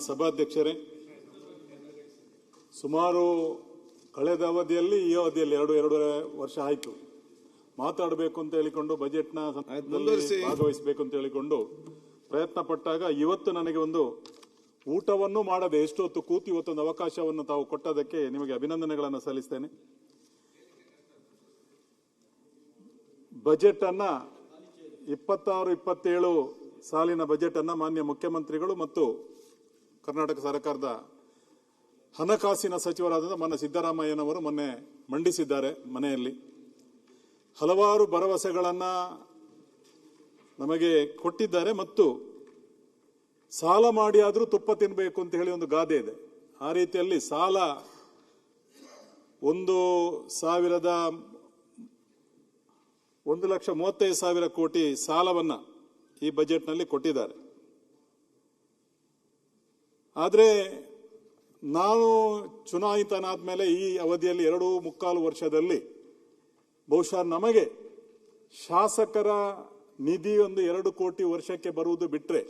ಸಭಾಧ್ಯಕ್ಷರೇ, ಸುಮಾರು ಕಳೆದ ಅವಧಿಯಲ್ಲಿ ಈ ಅವಧಿಯಲ್ಲಿ ಎರಡೂವರೆ ವರ್ಷ ಆಯಿತು ಮಾತಾಡಬೇಕು ಅಂತ ಹೇಳಿಕೊಂಡು ಬಜೆಟ್ನ ಭಾಗವಹಿಸಬೇಕು ಅಂತ ಹೇಳಿಕೊಂಡು ಪ್ರಯತ್ನ ಪಟ್ಟಾಗ ಇವತ್ತು ನನಗೆ ಒಂದು ಊಟವನ್ನು ಮಾಡದೆ ಎಷ್ಟು ಹೊತ್ತು ಕೂತು ಇವತ್ತೊಂದು ಅವಕಾಶವನ್ನು ತಾವು ಕೊಟ್ಟದಕ್ಕೆ ನಿಮಗೆ ಅಭಿನಂದನೆಗಳನ್ನು ಸಲ್ಲಿಸ್ತೇನೆ. ಬಜೆಟ್ ಅನ್ನ 26-27 ಸಾಲಿನ ಬಜೆಟ್ ಅನ್ನ ಮಾನ್ಯ ಮುಖ್ಯಮಂತ್ರಿಗಳು ಮತ್ತು ಕರ್ನಾಟಕ ಸರ್ಕಾರದ ಹಣಕಾಸಿನ ಸಚಿವರಾದ ಮಾನ್ಯ ಸಿದ್ದರಾಮಯ್ಯನವರು ಮೊನ್ನೆ ಮಂಡಿಸಿದ್ದಾರೆ. ಮನೆಯಲ್ಲಿ ಹಲವಾರು ಭರವಸೆಗಳನ್ನ ನಮಗೆ ಕೊಟ್ಟಿದ್ದಾರೆ ಮತ್ತು ಸಾಲ ಮಾಡಿ ಆದರೂ ತುಪ್ಪ ತಿನ್ನಬೇಕು ಅಂತ ಹೇಳಿ ಒಂದು ಗಾದೆ ಇದೆ. ಆ ರೀತಿಯಲ್ಲಿ ಸಾಲ 1,35,000 ಕೋಟಿ ಸಾಲವನ್ನ ಈ ಬಜೆಟ್ನಲ್ಲಿ ಕೊಟ್ಟಿದ್ದಾರೆ. ಆದರೆ ನಾನು ಚುನಾಯಿತನಾದ ಮೇಲೆ ಈ ಅವಧಿಯಲ್ಲಿ 2.25 ವರ್ಷದಲ್ಲಿ ಬಹುಶಃ ನಮಗೆ ಶಾಸಕರ ನಿಧಿ ಒಂದು 2 ಕೋಟಿ ವರ್ಷಕ್ಕೆ ಬರುವುದು ಬಿಟ್ಟರೆ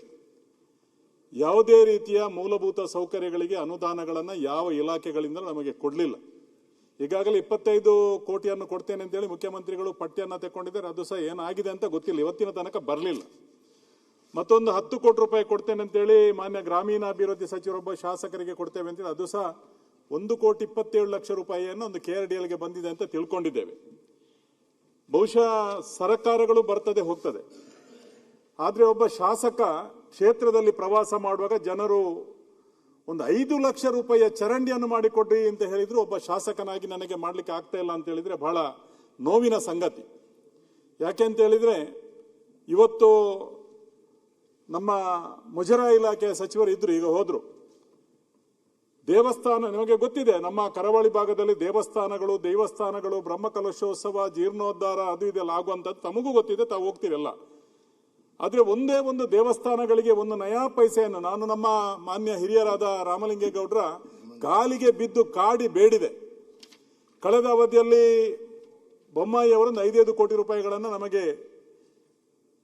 ಯಾವುದೇ ರೀತಿಯ ಮೂಲಭೂತ ಸೌಕರ್ಯಗಳಿಗೆ ಅನುದಾನಗಳನ್ನು ಯಾವ ಇಲಾಖೆಗಳಿಂದ ನಮಗೆ ಕೊಡಲಿಲ್ಲ. ಈಗಾಗಲೇ 25 ಕೋಟಿಯನ್ನು ಕೊಡ್ತೇನೆ ಅಂತೇಳಿ ಮುಖ್ಯಮಂತ್ರಿಗಳು ಪಟ್ಟಿಯನ್ನು ತೆಕ್ಕೊಂಡಿದ್ದಾರೆ. ಅದು ಸಹ ಏನಾಗಿದೆ ಅಂತ ಗೊತ್ತಿಲ್ಲ, ಇವತ್ತಿನ ತನಕ ಬರಲಿಲ್ಲ. ಮತ್ತೊಂದು 10 ಕೋಟಿ ರೂಪಾಯಿ ಕೊಡ್ತೇನೆ ಅಂತೇಳಿ ಮಾನ್ಯ ಗ್ರಾಮೀಣಾಭಿವೃದ್ಧಿ ಸಚಿವರೊಬ್ಬ ಶಾಸಕರಿಗೆ ಕೊಡ್ತೇವೆ ಅಂತೇಳಿ ಅದು ಸಹ 1,27,00,000 ರೂಪಾಯಿಯನ್ನು ಒಂದು KRDLಗೆ ಬಂದಿದೆ ಅಂತ ತಿಳ್ಕೊಂಡಿದ್ದೇವೆ. ಬಹುಶಃ ಸರ್ಕಾರಗಳು ಬರ್ತದೆ ಹೋಗ್ತದೆ, ಆದರೆ ಒಬ್ಬ ಶಾಸಕ ಕ್ಷೇತ್ರದಲ್ಲಿ ಪ್ರವಾಸ ಮಾಡುವಾಗ ಜನರು ಒಂದು 5 ಲಕ್ಷ ರೂಪಾಯಿಯ ಚರಂಡಿಯನ್ನು ಮಾಡಿಕೊಡ್ರಿ ಅಂತ ಹೇಳಿದ್ರು ಒಬ್ಬ ಶಾಸಕನಾಗಿ ನನಗೆ ಮಾಡ್ಲಿಕ್ಕೆ ಆಗ್ತಾ ಇಲ್ಲ ಅಂತ ಹೇಳಿದ್ರೆ ಬಹಳ ನೋವಿನ ಸಂಗತಿ. ಯಾಕೆ ಅಂತ ಹೇಳಿದ್ರೆ ಇವತ್ತು ನಮ್ಮ ಮುಜರಾಯಿ ಇಲಾಖೆಯ ಸಚಿವರು ಇದ್ರು, ಈಗ ಹೋದ್ರು. ದೇವಸ್ಥಾನ ನಿಮಗೆ ಗೊತ್ತಿದೆ, ನಮ್ಮ ಕರಾವಳಿ ಭಾಗದಲ್ಲಿ ದೇವಸ್ಥಾನಗಳು ಬ್ರಹ್ಮಕಲಶೋತ್ಸವ, ಜೀರ್ಣೋದ್ಧಾರ ಅದು ಇದೆಲ್ಲ ಆಗುವಂಥದ್ದು ತಮಗೂ ಗೊತ್ತಿದೆ, ತಾವು ಹೋಗ್ತೀರಲ್ಲ. ಆದರೆ ಒಂದೇ ಒಂದು ದೇವಸ್ಥಾನಗಳಿಗೆ ಒಂದು ನಯಾ ಪೈಸೆಯನ್ನು ನಾನು ನಮ್ಮ ಮಾನ್ಯ ಹಿರಿಯರಾದ ರಾಮಲಿಂಗೇಗೌಡರ ಕಾಲಿಗೆ ಬಿದ್ದು ಕಾಡಿ ಬೇಡಿದೆ. ಕಳೆದ ಅವಧಿಯಲ್ಲಿ ಬೊಮ್ಮಾಯಿ ಅವರೊಂದು 5 ಕೋಟಿ ರೂಪಾಯಿಗಳನ್ನು ನಮಗೆ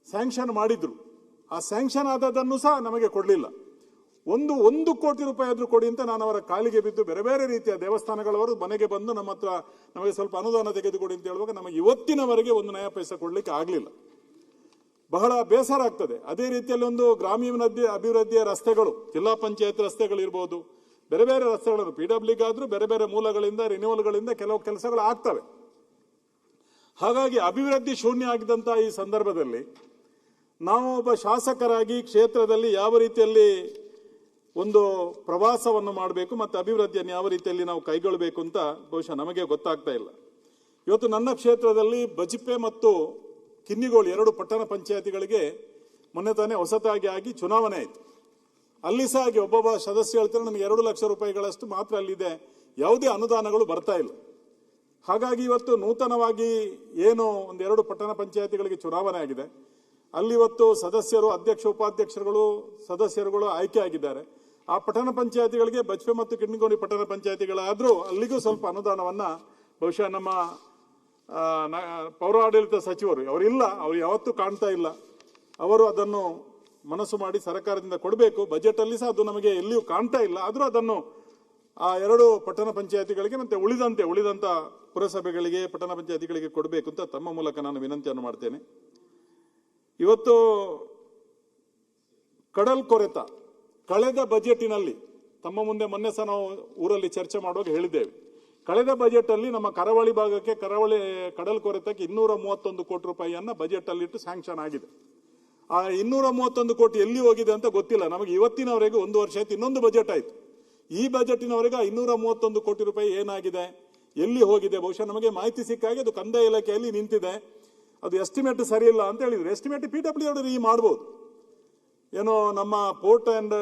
ಸ್ಯಾಂಕ್ಷನ್ ಮಾಡಿದ್ರು. ಆ ಸ್ಯಾಂಕ್ಷನ್ ಆದದನ್ನು ಸಹ ನಮಗೆ ಕೊಡಲಿಲ್ಲ. 1 ಕೋಟಿ ರೂಪಾಯಿ ಆದ್ರೂ ಕೊಡಿ ಅಂತ ನಾನು ಅವರ ಕಾಲಿಗೆ ಬಿದ್ದು ಬೇರೆ ಬೇರೆ ರೀತಿಯ ದೇವಸ್ಥಾನಗಳವರು ಮನೆಗೆ ಬಂದು ನಮ್ಮ ಹತ್ರ ನಮಗೆ ಸ್ವಲ್ಪ ಅನುದಾನ ತೆಗೆದುಕೊಡಿ ಅಂತ ಹೇಳುವಾಗ ನಮಗೆ ಇವತ್ತಿನವರೆಗೆ ಒಂದು ನಯಾ ಪೈಸೆ ಕೊಡ್ಲಿಕ್ಕೆ ಆಗಲಿಲ್ಲ. ಬಹಳ ಬೇಸರ ಆಗ್ತದೆ. ಅದೇ ರೀತಿಯಲ್ಲಿ ಒಂದು ಗ್ರಾಮೀಣ ಅಭಿವೃದ್ಧಿಯ ರಸ್ತೆಗಳು, ಜಿಲ್ಲಾ ಪಂಚಾಯತ್ ರಸ್ತೆಗಳು ಇರ್ಬೋದು, ಬೇರೆ ಬೇರೆ ರಸ್ತೆಗಳನ್ನು PWಗಾದ್ರೂ ಬೇರೆ ಬೇರೆ ಮೂಲಗಳಿಂದ ರಿನ್ಯೂವಲ್ಗಳಿಂದ ಕೆಲವು ಕೆಲಸಗಳು ಆಗ್ತವೆ. ಹಾಗಾಗಿ ಅಭಿವೃದ್ಧಿ ಶೂನ್ಯ ಆಗಿದ್ದಂತಹ ಈ ಸಂದರ್ಭದಲ್ಲಿ ನಾವು ಒಬ್ಬ ಶಾಸಕರಾಗಿ ಕ್ಷೇತ್ರದಲ್ಲಿ ಯಾವ ರೀತಿಯಲ್ಲಿ ಒಂದು ಪ್ರವಾಸವನ್ನು ಮಾಡಬೇಕು ಮತ್ತು ಅಭಿವೃದ್ಧಿಯನ್ನು ಯಾವ ರೀತಿಯಲ್ಲಿ ನಾವು ಕೈಗೊಳ್ಳಬೇಕು ಅಂತ ಬಹುಶಃ ನಮಗೆ ಗೊತ್ತಾಗ್ತಾ ಇಲ್ಲ. ಇವತ್ತು ನನ್ನ ಕ್ಷೇತ್ರದಲ್ಲಿ ಬಜಿಪೆ ಮತ್ತು ಕಿನ್ನಿಗೋಳು 2 ಪಟ್ಟಣ ಪಂಚಾಯತಿಗಳಿಗೆ ಮೊನ್ನೆ ತಾನೇ ಹೊಸತಾಗಿ ಆಗಿ ಚುನಾವಣೆ ಆಯಿತು. ಅಲ್ಲಿ ಸಹ ಹಾಗೆ ಒಬ್ಬೊಬ್ಬ ಸದಸ್ಯ ಹೇಳ್ತಾರೆ ನಮಗೆ 2 ಲಕ್ಷ ರೂಪಾಯಿಗಳಷ್ಟು ಮಾತ್ರ ಅಲ್ಲಿದೆ, ಯಾವುದೇ ಅನುದಾನಗಳು ಬರ್ತಾ ಇಲ್ಲ. ಹಾಗಾಗಿ ಇವತ್ತು ನೂತನವಾಗಿ ಏನು ಒಂದು 2 ಪಟ್ಟಣ ಪಂಚಾಯತಿಗಳಿಗೆ ಚುನಾವಣೆ ಆಗಿದೆ, ಅಲ್ಲಿ ಇವತ್ತು ಸದಸ್ಯರು, ಅಧ್ಯಕ್ಷ ಉಪಾಧ್ಯಕ್ಷರುಗಳು, ಸದಸ್ಯರುಗಳು ಆಯ್ಕೆ ಆಗಿದ್ದಾರೆ. ಆ ಪಟ್ಟಣ ಪಂಚಾಯತಿಗಳಿಗೆ ಬಜ್ಪೆ ಮತ್ತು ಕಿನ್ನಿಗೋಳಿ ಪಟ್ಟಣ ಪಂಚಾಯತಿಗಳಾದರೂ ಅಲ್ಲಿಗೂ ಸ್ವಲ್ಪ ಅನುದಾನವನ್ನ ಬಹುಶಃ ನಮ್ಮ ಪೌರಾಡಳಿತ ಸಚಿವರು ಅವರಿಲ್ಲ, ಅವರು ಯಾವತ್ತೂ ಕಾಣ್ತಾ ಇಲ್ಲ. ಅವರು ಅದನ್ನು ಮನಸ್ಸು ಮಾಡಿ ಸರ್ಕಾರದಿಂದ ಕೊಡಬೇಕು. ಬಜೆಟ್ ಅಲ್ಲಿ ಸಹ ಅದು ನಮಗೆ ಎಲ್ಲಿಯೂ ಕಾಣ್ತಾ ಇಲ್ಲ. ಆದರೂ ಅದನ್ನು ಆ 2 ಪಟ್ಟಣ ಪಂಚಾಯತಿಗಳಿಗೆ ಮತ್ತೆ ಉಳಿದಂತ ಪುರಸಭೆಗಳಿಗೆ, ಪಟ್ಟಣ ಪಂಚಾಯತಿಗಳಿಗೆ ಕೊಡಬೇಕು ಅಂತ ತಮ್ಮ ಮೂಲಕ ನಾನು ವಿನಂತಿಯನ್ನು ಮಾಡ್ತೇನೆ. ಇವತ್ತು ಕಡಲ್ ಕೊರೆತ ಕಳೆದ ಬಜೆಟಿನಲ್ಲಿ ತಮ್ಮ ಮುಂದೆ ಮೊನ್ನೆ ಸಹ ನಾವು ಊರಲ್ಲಿ ಚರ್ಚೆ ಮಾಡುವಾಗ ಹೇಳಿದ್ದೇವೆ. ಕಳೆದ ಬಜೆಟ್ ಅಲ್ಲಿ ನಮ್ಮ ಕರಾವಳಿ ಭಾಗಕ್ಕೆ ಕಡಲ್ ಕೊರೆತಕ್ಕೆ 231 ಕೋಟಿ ರೂಪಾಯಿಯನ್ನ ಬಜೆಟ್ ಅಲ್ಲಿ ಇಟ್ಟು ಸ್ಯಾಂಕ್ಷನ್ ಆಗಿದೆ. ಆ 231 ಕೋಟಿ ಎಲ್ಲಿ ಹೋಗಿದೆ ಅಂತ ಗೊತ್ತಿಲ್ಲ ನಮಗೆ. ಇವತ್ತಿನವರೆಗೂ 1 ವರ್ಷ ಆಯ್ತು, ಇನ್ನೊಂದು ಬಜೆಟ್ ಆಯ್ತು. ಈ ಬಜೆಟಿನವರೆಗೆ 231 ಕೋಟಿ ರೂಪಾಯಿ ಏನಾಗಿದೆ, ಎಲ್ಲಿ ಹೋಗಿದೆ, ಬಹುಶಃ ನಮಗೆ ಮಾಹಿತಿ ಸಿಕ್ಕಾಗಿ ಅದು ಕಂದಾಯ ಇಲಾಖೆಯಲ್ಲಿ ನಿಂತಿದೆ. ಅದು ಎಸ್ಟಿಮೇಟ್ ಸರಿ ಇಲ್ಲ ಅಂತ ಹೇಳಿದ್ರು. ಎಸ್ಟಿಮೇಟ್ PWD ಮಾಡಬಹುದು, ಏನೋ ನಮ್ಮ ಪೋರ್ಟ್ ಅಂಡ್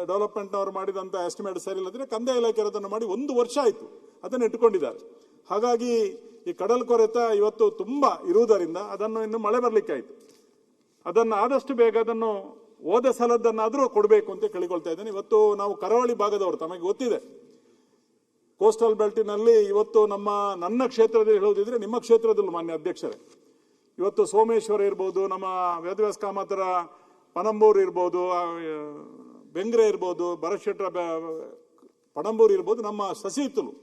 ಡೆವಲಪ್ಮೆಂಟ್ ನವರು ಮಾಡಿದಂತ ಎಸ್ಟಿಮೇಟ್ ಸರಿ ಇಲ್ಲದ್ರೆ ಕಂದಾಯ ಇಲಾಖೆ ಅದನ್ನು ಮಾಡಿ 1 ವರ್ಷ ಆಯ್ತು, ಅದನ್ನು ಇಟ್ಟುಕೊಂಡಿದ್ದಾರೆ. ಹಾಗಾಗಿ ಈ ಕಡಲ್ ಕೊರೆತ ಇವತ್ತು ತುಂಬಾ ಇರುವುದರಿಂದ ಅದನ್ನು ಇನ್ನು ಮಳೆ ಬರ್ಲಿಕ್ಕೆ ಆಯ್ತು, ಅದನ್ನು ಆದಷ್ಟು ಬೇಗ ಅದನ್ನು ಹೋದ ಸಲದನ್ನಾದ್ರೂ ಕೊಡಬೇಕು ಅಂತ ಕೇಳಿಕೊಳ್ತಾ ಇದ್ದೇನೆ. ಇವತ್ತು ನಾವು ಕರಾವಳಿ ಭಾಗದವರು, ತಮಗೆ ಗೊತ್ತಿದೆ, ಕೋಸ್ಟಲ್ ಬೆಲ್ಟಿನಲ್ಲಿ ಇವತ್ತು ನನ್ನ ಕ್ಷೇತ್ರದಲ್ಲಿ ಹೇಳುವುದಿದ್ರೆ ನಿಮ್ಮ ಕ್ಷೇತ್ರದಲ್ಲೂ ಮಾನ್ಯ ಅಧ್ಯಕ್ಷರೇ, ಇವತ್ತು ಸೋಮೇಶ್ವರ ಇರ್ಬೋದು, ನಮ್ಮ ವೇದವ್ಯಾಸ ಕಾಮತರ ಪನಂಬೂರು ಇರ್ಬೋದು, ಬೆಂಗ್ರೆ ಇರ್ಬೋದು, ಭರತಶೆಟ್ರ ಪಣಂಬೂರು ಇರ್ಬೋದು, ನಮ್ಮ ಸಸಿಹಿತ್ತಲು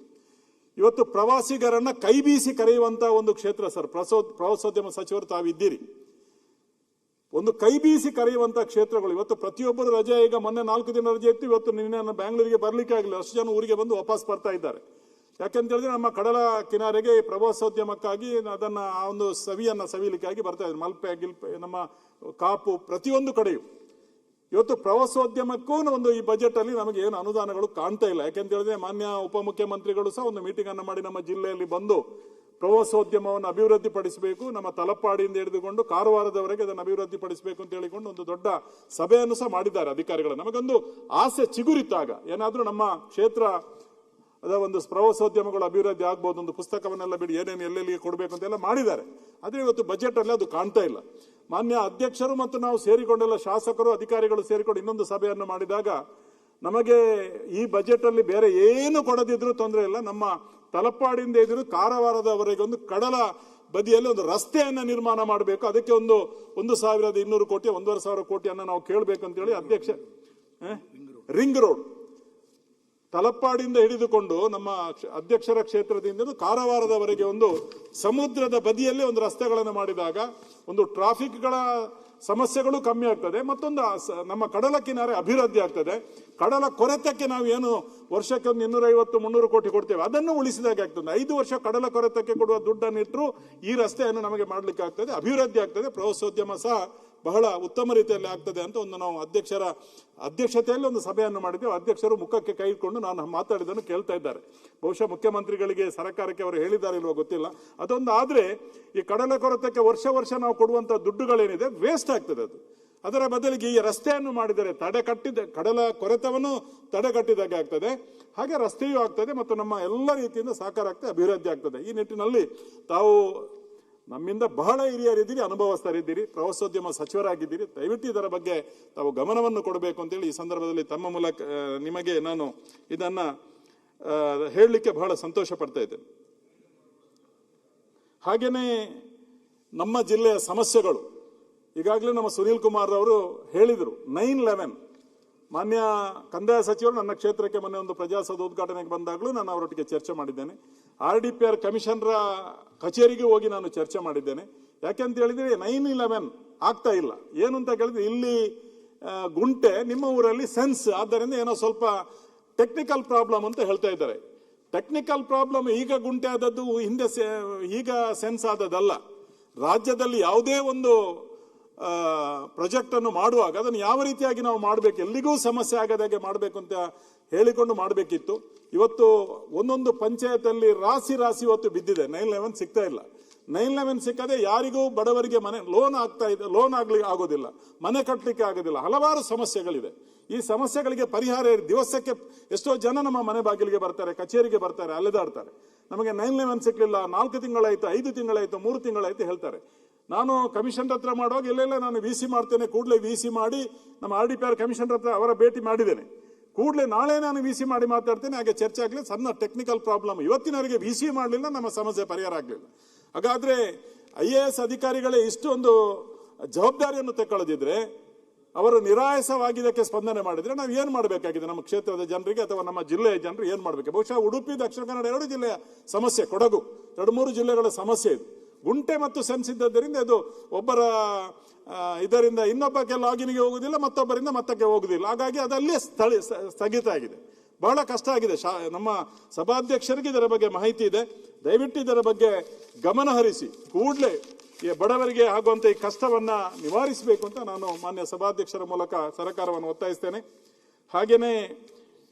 ಇವತ್ತು ಪ್ರವಾಸಿಗರನ್ನ ಕೈ ಬೀಸಿ ಕರೆಯುವಂತ ಒಂದು ಕ್ಷೇತ್ರ ಸರ್. ಪ್ರವಾಸೋದ್ಯಮ ಸಚಿವರು ತಾವಿದ್ದೀರಿ. ಒಂದು ಕೈ ಬೀಸಿ ಕರೆಯುವಂತ ಕ್ಷೇತ್ರಗಳು. ಇವತ್ತು ಪ್ರತಿಯೊಬ್ಬರು ರಜೆ, ಈಗ ಮೊನ್ನೆ 4 ದಿನ ರಜೆ ಇತ್ತು, ಇವತ್ತು ನಿನ್ನೆ ಬ್ಯಾಂಗ್ಳೂರಿಗೆ ಬರ್ಲಿಕ್ಕೆ ಆಗಲಿಲ್ಲ. ಅಷ್ಟು ಜನ ಊರಿಗೆ ಬಂದು ವಾಪಸ್ ಬರ್ತಾ ಇದ್ದಾರೆ. ಯಾಕೆಂತ ಹೇಳಿದ್ರೆ ನಮ್ಮ ಕಡಲ ಕಿನಾರೆಗೆ ಪ್ರವಾಸೋದ್ಯಮಕ್ಕಾಗಿ ಅದನ್ನ ಆ ಒಂದು ಸವಿಯನ್ನ ಸವಿಲಿಕ್ಕಾಗಿ ಬರ್ತಾ ಇದ್ದಾರೆ. ಮಲ್ಪೆ, ಗಿಲ್ಪೆ, ನಮ್ಮ ಕಾಪು, ಪ್ರತಿಯೊಂದು ಕಡೆಯೂ ಇವತ್ತು ಪ್ರವಾಸೋದ್ಯಮಕ್ಕೂ ಒಂದು ಈ ಬಜೆಟ್ ಅಲ್ಲಿ ನಮಗೆ ಏನು ಅನುದಾನಗಳು ಕಾಣ್ತಾ ಇಲ್ಲ. ಯಾಕೆಂತ ಹೇಳಿದ್ರೆ ಮಾನ್ಯ ಉಪಮುಖ್ಯಮಂತ್ರಿಗಳು ಸಹ ಒಂದು ಮೀಟಿಂಗ್ ಅನ್ನು ಮಾಡಿ ನಮ್ಮ ಜಿಲ್ಲೆಯಲ್ಲಿ ಬಂದು ಪ್ರವಾಸೋದ್ಯಮವನ್ನು ಅಭಿವೃದ್ಧಿ ಪಡಿಸಬೇಕು, ನಮ್ಮ ತಲಪ್ಪಾಡಿಯಿಂದ ಹಿಡಿದುಕೊಂಡು ಕಾರವಾರದವರೆಗೆ ಅದನ್ನು ಅಭಿವೃದ್ಧಿ ಪಡಿಸಬೇಕು ಅಂತ ಹೇಳಿಕೊಂಡು ಒಂದು ದೊಡ್ಡ ಸಭೆಯನ್ನು ಸಹ ಮಾಡಿದ್ದಾರೆ ಅಧಿಕಾರಿಗಳು. ನಮಗೊಂದು ಆಸೆ ಚಿಗುರಿತಾಗ ಏನಾದ್ರೂ ನಮ್ಮ ಕ್ಷೇತ್ರ ಅದ ಒಂದು ಪ್ರವಾಸೋದ್ಯಮಗಳು ಅಭಿವೃದ್ಧಿ ಆಗ್ಬೋದು, ಒಂದು ಪುಸ್ತಕವನ್ನೆಲ್ಲ ಬಿಡಿ ಏನೇನು ಎಲ್ಲೆಲ್ಲಿಗೆ ಕೊಡಬೇಕು ಅಂತೆಲ್ಲ ಮಾಡಿದ್ದಾರೆ. ಆದರೆ ಇವತ್ತು ಬಜೆಟ್ ಅಲ್ಲಿ ಅದು ಕಾಣ್ತಾ ಇಲ್ಲ. ಮಾನ್ಯ ಅಧ್ಯಕ್ಷರು ಮತ್ತು ನಾವು ಸೇರಿಕೊಂಡೆಲ್ಲ ಶಾಸಕರು ಅಧಿಕಾರಿಗಳು ಸೇರಿಕೊಂಡು ಇನ್ನೊಂದು ಸಭೆಯನ್ನು ಮಾಡಿದಾಗ ನಮಗೆ ಈ ಬಜೆಟ್ ಅಲ್ಲಿ ಬೇರೆ ಏನು ಕೊಡದಿದ್ರು ತೊಂದರೆ ಇಲ್ಲ, ನಮ್ಮ ತಲಪ್ಪಾಡಿಯಿಂದ ಹಿಡಿದು ಕಾರವಾರದವರೆಗೆ ಒಂದು ಕಡಲ ಬದಿಯಲ್ಲಿ ಒಂದು ರಸ್ತೆಯನ್ನ ನಿರ್ಮಾಣ ಮಾಡಬೇಕು, ಅದಕ್ಕೆ 1,200 ಕೋಟಿ 1,500 ಕೋಟಿಯನ್ನ ನಾವು ಕೇಳಬೇಕು ಅಂತೇಳಿ ಅಧ್ಯಕ್ಷ ರಿಂಗ್ ರೋಡ್ ತಲಪ್ಪಾಡಿಯಿಂದ ಹಿಡಿದುಕೊಂಡು ನಮ್ಮ ಅಧ್ಯಕ್ಷರ ಕ್ಷೇತ್ರದಿಂದ ಕಾರವಾರದವರೆಗೆ ಒಂದು ಸಮುದ್ರದ ಬದಿಯಲ್ಲಿ ಒಂದು ರಸ್ತೆಗಳನ್ನು ಮಾಡಿದಾಗ ಒಂದು ಟ್ರಾಫಿಕ್ಗಳ ಸಮಸ್ಯೆಗಳು ಕಮ್ಮಿ ಆಗ್ತದೆ, ಮತ್ತೊಂದು ನಮ್ಮ ಕಡಲ ಕಿನಾರೆ ಅಭಿವೃದ್ಧಿ ಆಗ್ತದೆ. ಕಡಲ ಕೊರೆತಕ್ಕೆ ನಾವು ಏನು ವರ್ಷಕ್ಕೆ 250-300 ಕೋಟಿ ಕೊಡ್ತೇವೆ, ಅದನ್ನು ಉಳಿಸಿದಾಗ ಆಗ್ತದೆ. 5 ವರ್ಷ ಕಡಲ ಕೊರೆತಕ್ಕೆ ಕೊಡುವ ದುಡ್ಡನ್ನು ಇಟ್ಟರು ಈ ರಸ್ತೆಯನ್ನು ನಮಗೆ ಮಾಡ್ಲಿಕ್ಕೆ ಆಗ್ತದೆ, ಅಭಿವೃದ್ಧಿ ಆಗ್ತದೆ, ಪ್ರವಾಸೋದ್ಯಮ ಸಹ ಬಹಳ ಉತ್ತಮ ರೀತಿಯಲ್ಲಿ ಆಗ್ತದೆ ಅಂತ ಒಂದು ನಾವು ಅಧ್ಯಕ್ಷರ ಅಧ್ಯಕ್ಷತೆಯಲ್ಲಿ ಒಂದು ಸಭೆಯನ್ನು ಮಾಡಿದ್ದೇವೆ. ಅಧ್ಯಕ್ಷರು ಮುಖಕ್ಕೆ ಕೈ ಇಟ್ಕೊಂಡು ನಾನು ಮಾತಾಡಿದನ್ನು ಕೇಳ್ತಾ ಇದ್ದಾರೆ. ಬಹುಶಃ ಮುಖ್ಯಮಂತ್ರಿಗಳಿಗೆ ಸರ್ಕಾರಕ್ಕೆ ಅವರು ಹೇಳಿದ್ದಾರೆ ಇಲ್ವೋ ಗೊತ್ತಿಲ್ಲ. ಅದೊಂದು ಆದ್ರೆ ಈ ಕಡಲ ಕೊರೆತಕ್ಕೆ ವರ್ಷ ನಾವು ಕೊಡುವಂತ ದುಡ್ಡುಗಳೇನಿದೆ ವೇಸ್ಟ್ ಆಗ್ತದೆ. ಅದರ ಬದಲಿಗೆ ಈ ರಸ್ತೆಯನ್ನು ಮಾಡಿದರೆ ಕಡಲ ಕೊರೆತವನ್ನು ತಡೆಗಟ್ಟಿದಾಗೆ ಆಗ್ತದೆ, ಹಾಗೆ ರಸ್ತೆಯೂ ಆಗ್ತದೆ ಮತ್ತು ನಮ್ಮ ಎಲ್ಲ ರೀತಿಯಿಂದ ಸಹಕಾರ ಆಗ್ತದೆ, ಅಭಿವೃದ್ಧಿ ಆಗ್ತದೆ. ಈ ನಿಟ್ಟಿನಲ್ಲಿ ತಾವು ನಮ್ಮಿಂದ ಬಹಳ ಹಿರಿಯರಿದ್ದೀರಿ, ಅನುಭವಸ್ಥರಿದ್ದೀರಿ, ಪ್ರವಾಸೋದ್ಯಮ ಸಚಿವರಾಗಿದ್ದೀರಿ. ದಯವಿಟ್ಟು ಇದರ ಬಗ್ಗೆ ತಾವು ಗಮನವನ್ನು ಕೊಡಬೇಕು ಅಂತೇಳಿ ಈ ಸಂದರ್ಭದಲ್ಲಿ ತಮ್ಮ ಮೂಲಕ ನಿಮಗೆ ನಾನು ಇದನ್ನ ಹೇಳಲಿಕ್ಕೆ ಬಹಳ ಸಂತೋಷ ಪಡ್ತಾ ಇದ್ದೇನೆ. ಹಾಗೇನೆ ನಮ್ಮ ಜಿಲ್ಲೆಯ ಸಮಸ್ಯೆಗಳು ಈಗಾಗಲೇ ನಮ್ಮ ಸುನೀಲ್ ಕುಮಾರ್ ಅವರು ಹೇಳಿದರು. 9/11 ಮಾನ್ಯ ಕಂದಾಯ ಸಚಿವರು ನನ್ನ ಕ್ಷೇತ್ರಕ್ಕೆ ಮೊನ್ನೆ ಒಂದು ಪ್ರಜಾಸೌಧ ಉದ್ಘಾಟನೆಗೆ ಬಂದಾಗಲೂ ನಾನು ಅವರೊಟ್ಟಿಗೆ ಚರ್ಚೆ ಮಾಡಿದ್ದೇನೆ. RDPR ಕಮಿಷನರ ಕಚೇರಿಗೆ ಹೋಗಿ ನಾನು ಚರ್ಚೆ ಮಾಡಿದ್ದೇನೆ. ಯಾಕೆಂತ ಹೇಳಿದ್ರೆ 9/11 ಆಗ್ತಾ ಇಲ್ಲ. ಏನು ಅಂತ ಕೇಳಿದ್ರೆ ಇಲ್ಲಿ ಗುಂಟೆ ನಿಮ್ಮ ಊರಲ್ಲಿ ಸೆನ್ಸ್, ಆದ್ದರಿಂದ ಏನೋ ಸ್ವಲ್ಪ ಟೆಕ್ನಿಕಲ್ ಪ್ರಾಬ್ಲಮ್ ಅಂತ ಹೇಳ್ತಾ ಇದ್ದಾರೆ. ಟೆಕ್ನಿಕಲ್ ಪ್ರಾಬ್ಲಮ್ ಈಗ ಗುಂಟೆ ಆದದ್ದು, ಹಿಂದೆ ಈಗ ಸೆನ್ಸ್ ಆದದ್ದಲ್ಲ. ರಾಜ್ಯದಲ್ಲಿ ಯಾವುದೇ ಒಂದು ಪ್ರಾಜೆಕ್ಟ್ ಅನ್ನು ಮಾಡುವಾಗ ಅದನ್ನು ಯಾವ ರೀತಿಯಾಗಿ ನಾವು ಮಾಡಬೇಕು, ಎಲ್ಲಿಗೂ ಸಮಸ್ಯೆ ಆಗದಾಗೆ ಮಾಡಬೇಕು ಅಂತ ಹೇಳಿಕೊಂಡು ಮಾಡಬೇಕಿತ್ತು. ಇವತ್ತು ಒಂದೊಂದು ಪಂಚಾಯತಲ್ಲಿ ರಾಸಿ ಇವತ್ತು ಬಿದ್ದಿದೆ. 9/11 ಸಿಗ್ತಾ ಇಲ್ಲ. 9/11 ಸಿಕ್ಕದೆ ಯಾರಿಗೂ ಬಡವರಿಗೆ ಮನೆ ಲೋನ್ ಆಗ್ತಾ ಇದೆ, ಲೋನ್ ಆಗೋದಿಲ್ಲ, ಮನೆ ಕಟ್ಟಲಿಕ್ಕೆ ಆಗೋದಿಲ್ಲ, ಹಲವಾರು ಸಮಸ್ಯೆಗಳಿದೆ. ಈ ಸಮಸ್ಯೆಗಳಿಗೆ ಪರಿಹಾರ ದಿವಸಕ್ಕೆ ಎಷ್ಟೋ ಜನ ನಮ್ಮ ಮನೆ ಬಾಗಿಲಿಗೆ ಬರ್ತಾರೆ, ಕಚೇರಿಗೆ ಬರ್ತಾರೆ, ಅಲೆದಾಡ್ತಾರೆ. ನಮಗೆ 9/11 ಸಿಕ್ಲಿಲ್ಲ, 4 ತಿಂಗಳಾಯ್ತು, 5 ತಿಂಗಳಾಯ್ತು, 3 ತಿಂಗಳಾಯ್ತು ಹೇಳ್ತಾರೆ. ನಾನು ಕಮಿಷನರ್ ಹತ್ರ ಮಾಡುವಾಗ ಇಲ್ಲ ನಾನು VC ಮಾಡ್ತೇನೆ, ಕೂಡಲೇ VC ಮಾಡಿ ನಮ್ಮ RDPR ಕಮಿಷನರ್ ಹತ್ರ ಅವರ ಭೇಟಿ ಮಾಡಿದ್ದೇನೆ. ಕೂಡಲೇ ನಾಳೆ ನಾನು VC ಮಾಡಿ ಮಾತಾಡ್ತೇನೆ, ಹಾಗೆ ಚರ್ಚೆ ಆಗಲಿ. ಸಣ್ಣ ಟೆಕ್ನಿಕಲ್ ಪ್ರಾಬ್ಲಮ್, ಇವತ್ತಿನವರೆಗೆ VC ಮಾಡಲಿಲ್ಲ, ನಮ್ಮ ಸಮಸ್ಯೆ ಪರಿಹಾರ ಆಗಲಿಲ್ಲ. ಹಾಗಾದ್ರೆ IAS ಅಧಿಕಾರಿಗಳೇ ಇಷ್ಟೊಂದು ಜವಾಬ್ದಾರಿಯನ್ನು ತಗೊಳ್ಳದಿದ್ರೆ, ಅವರು ನಿರಾಯಸವಾಗಿದ್ದಕ್ಕೆ ಸ್ಪಂದನೆ ಮಾಡಿದ್ರೆ ನಾವು ಏನ್ ಮಾಡಬೇಕಾಗಿದೆ? ನಮ್ಮ ಕ್ಷೇತ್ರದ ಜನರಿಗೆ ಅಥವಾ ನಮ್ಮ ಜಿಲ್ಲೆಯ ಜನರು ಏನ್ ಮಾಡಬೇಕು? ಬಹುಶಃ ಉಡುಪಿ, ದಕ್ಷಿಣ ಕನ್ನಡ 2 ಜಿಲ್ಲೆಯ ಸಮಸ್ಯೆ, ಕೊಡಗು 2-3 ಜಿಲ್ಲೆಗಳ ಸಮಸ್ಯೆ ಇದು. ಗುಂಟೆ ಮತ್ತು ಸೆನ್ಸ್ ಇದ್ದದ್ದರಿಂದ ಇದು ಒಬ್ಬರ ಇದರಿಂದ ಇನ್ನೊಬ್ಬಕ್ಕೆ ಲಾಗಿನ್ಗೆ ಹೋಗುದಿಲ್ಲ, ಮತ್ತೊಬ್ಬರಿಂದ ಮತ್ತಕ್ಕೆ ಹೋಗುದಿಲ್ಲ. ಹಾಗಾಗಿ ಅದಲ್ಲೇ ಸ್ಥಗಿತ ಆಗಿದೆ. ಬಹಳ ಕಷ್ಟ ಆಗಿದೆ. ನಮ್ಮ ಸಭಾಧ್ಯಕ್ಷರಿಗೆ ಇದರ ಬಗ್ಗೆ ಮಾಹಿತಿ ಇದೆ. ದಯವಿಟ್ಟು ಇದರ ಬಗ್ಗೆ ಗಮನ ಹರಿಸಿ ಕೂಡಲೇ ಈ ಬಡವರಿಗೆ ಆಗುವಂತ ಈ ಕಷ್ಟವನ್ನ ನಿವಾರಿಸಬೇಕು ಅಂತ ನಾನು ಮಾನ್ಯ ಸಭಾಧ್ಯಕ್ಷರ ಮೂಲಕ ಸರ್ಕಾರವನ್ನು ಒತ್ತಾಯಿಸ್ತೇನೆ. ಹಾಗೇನೆ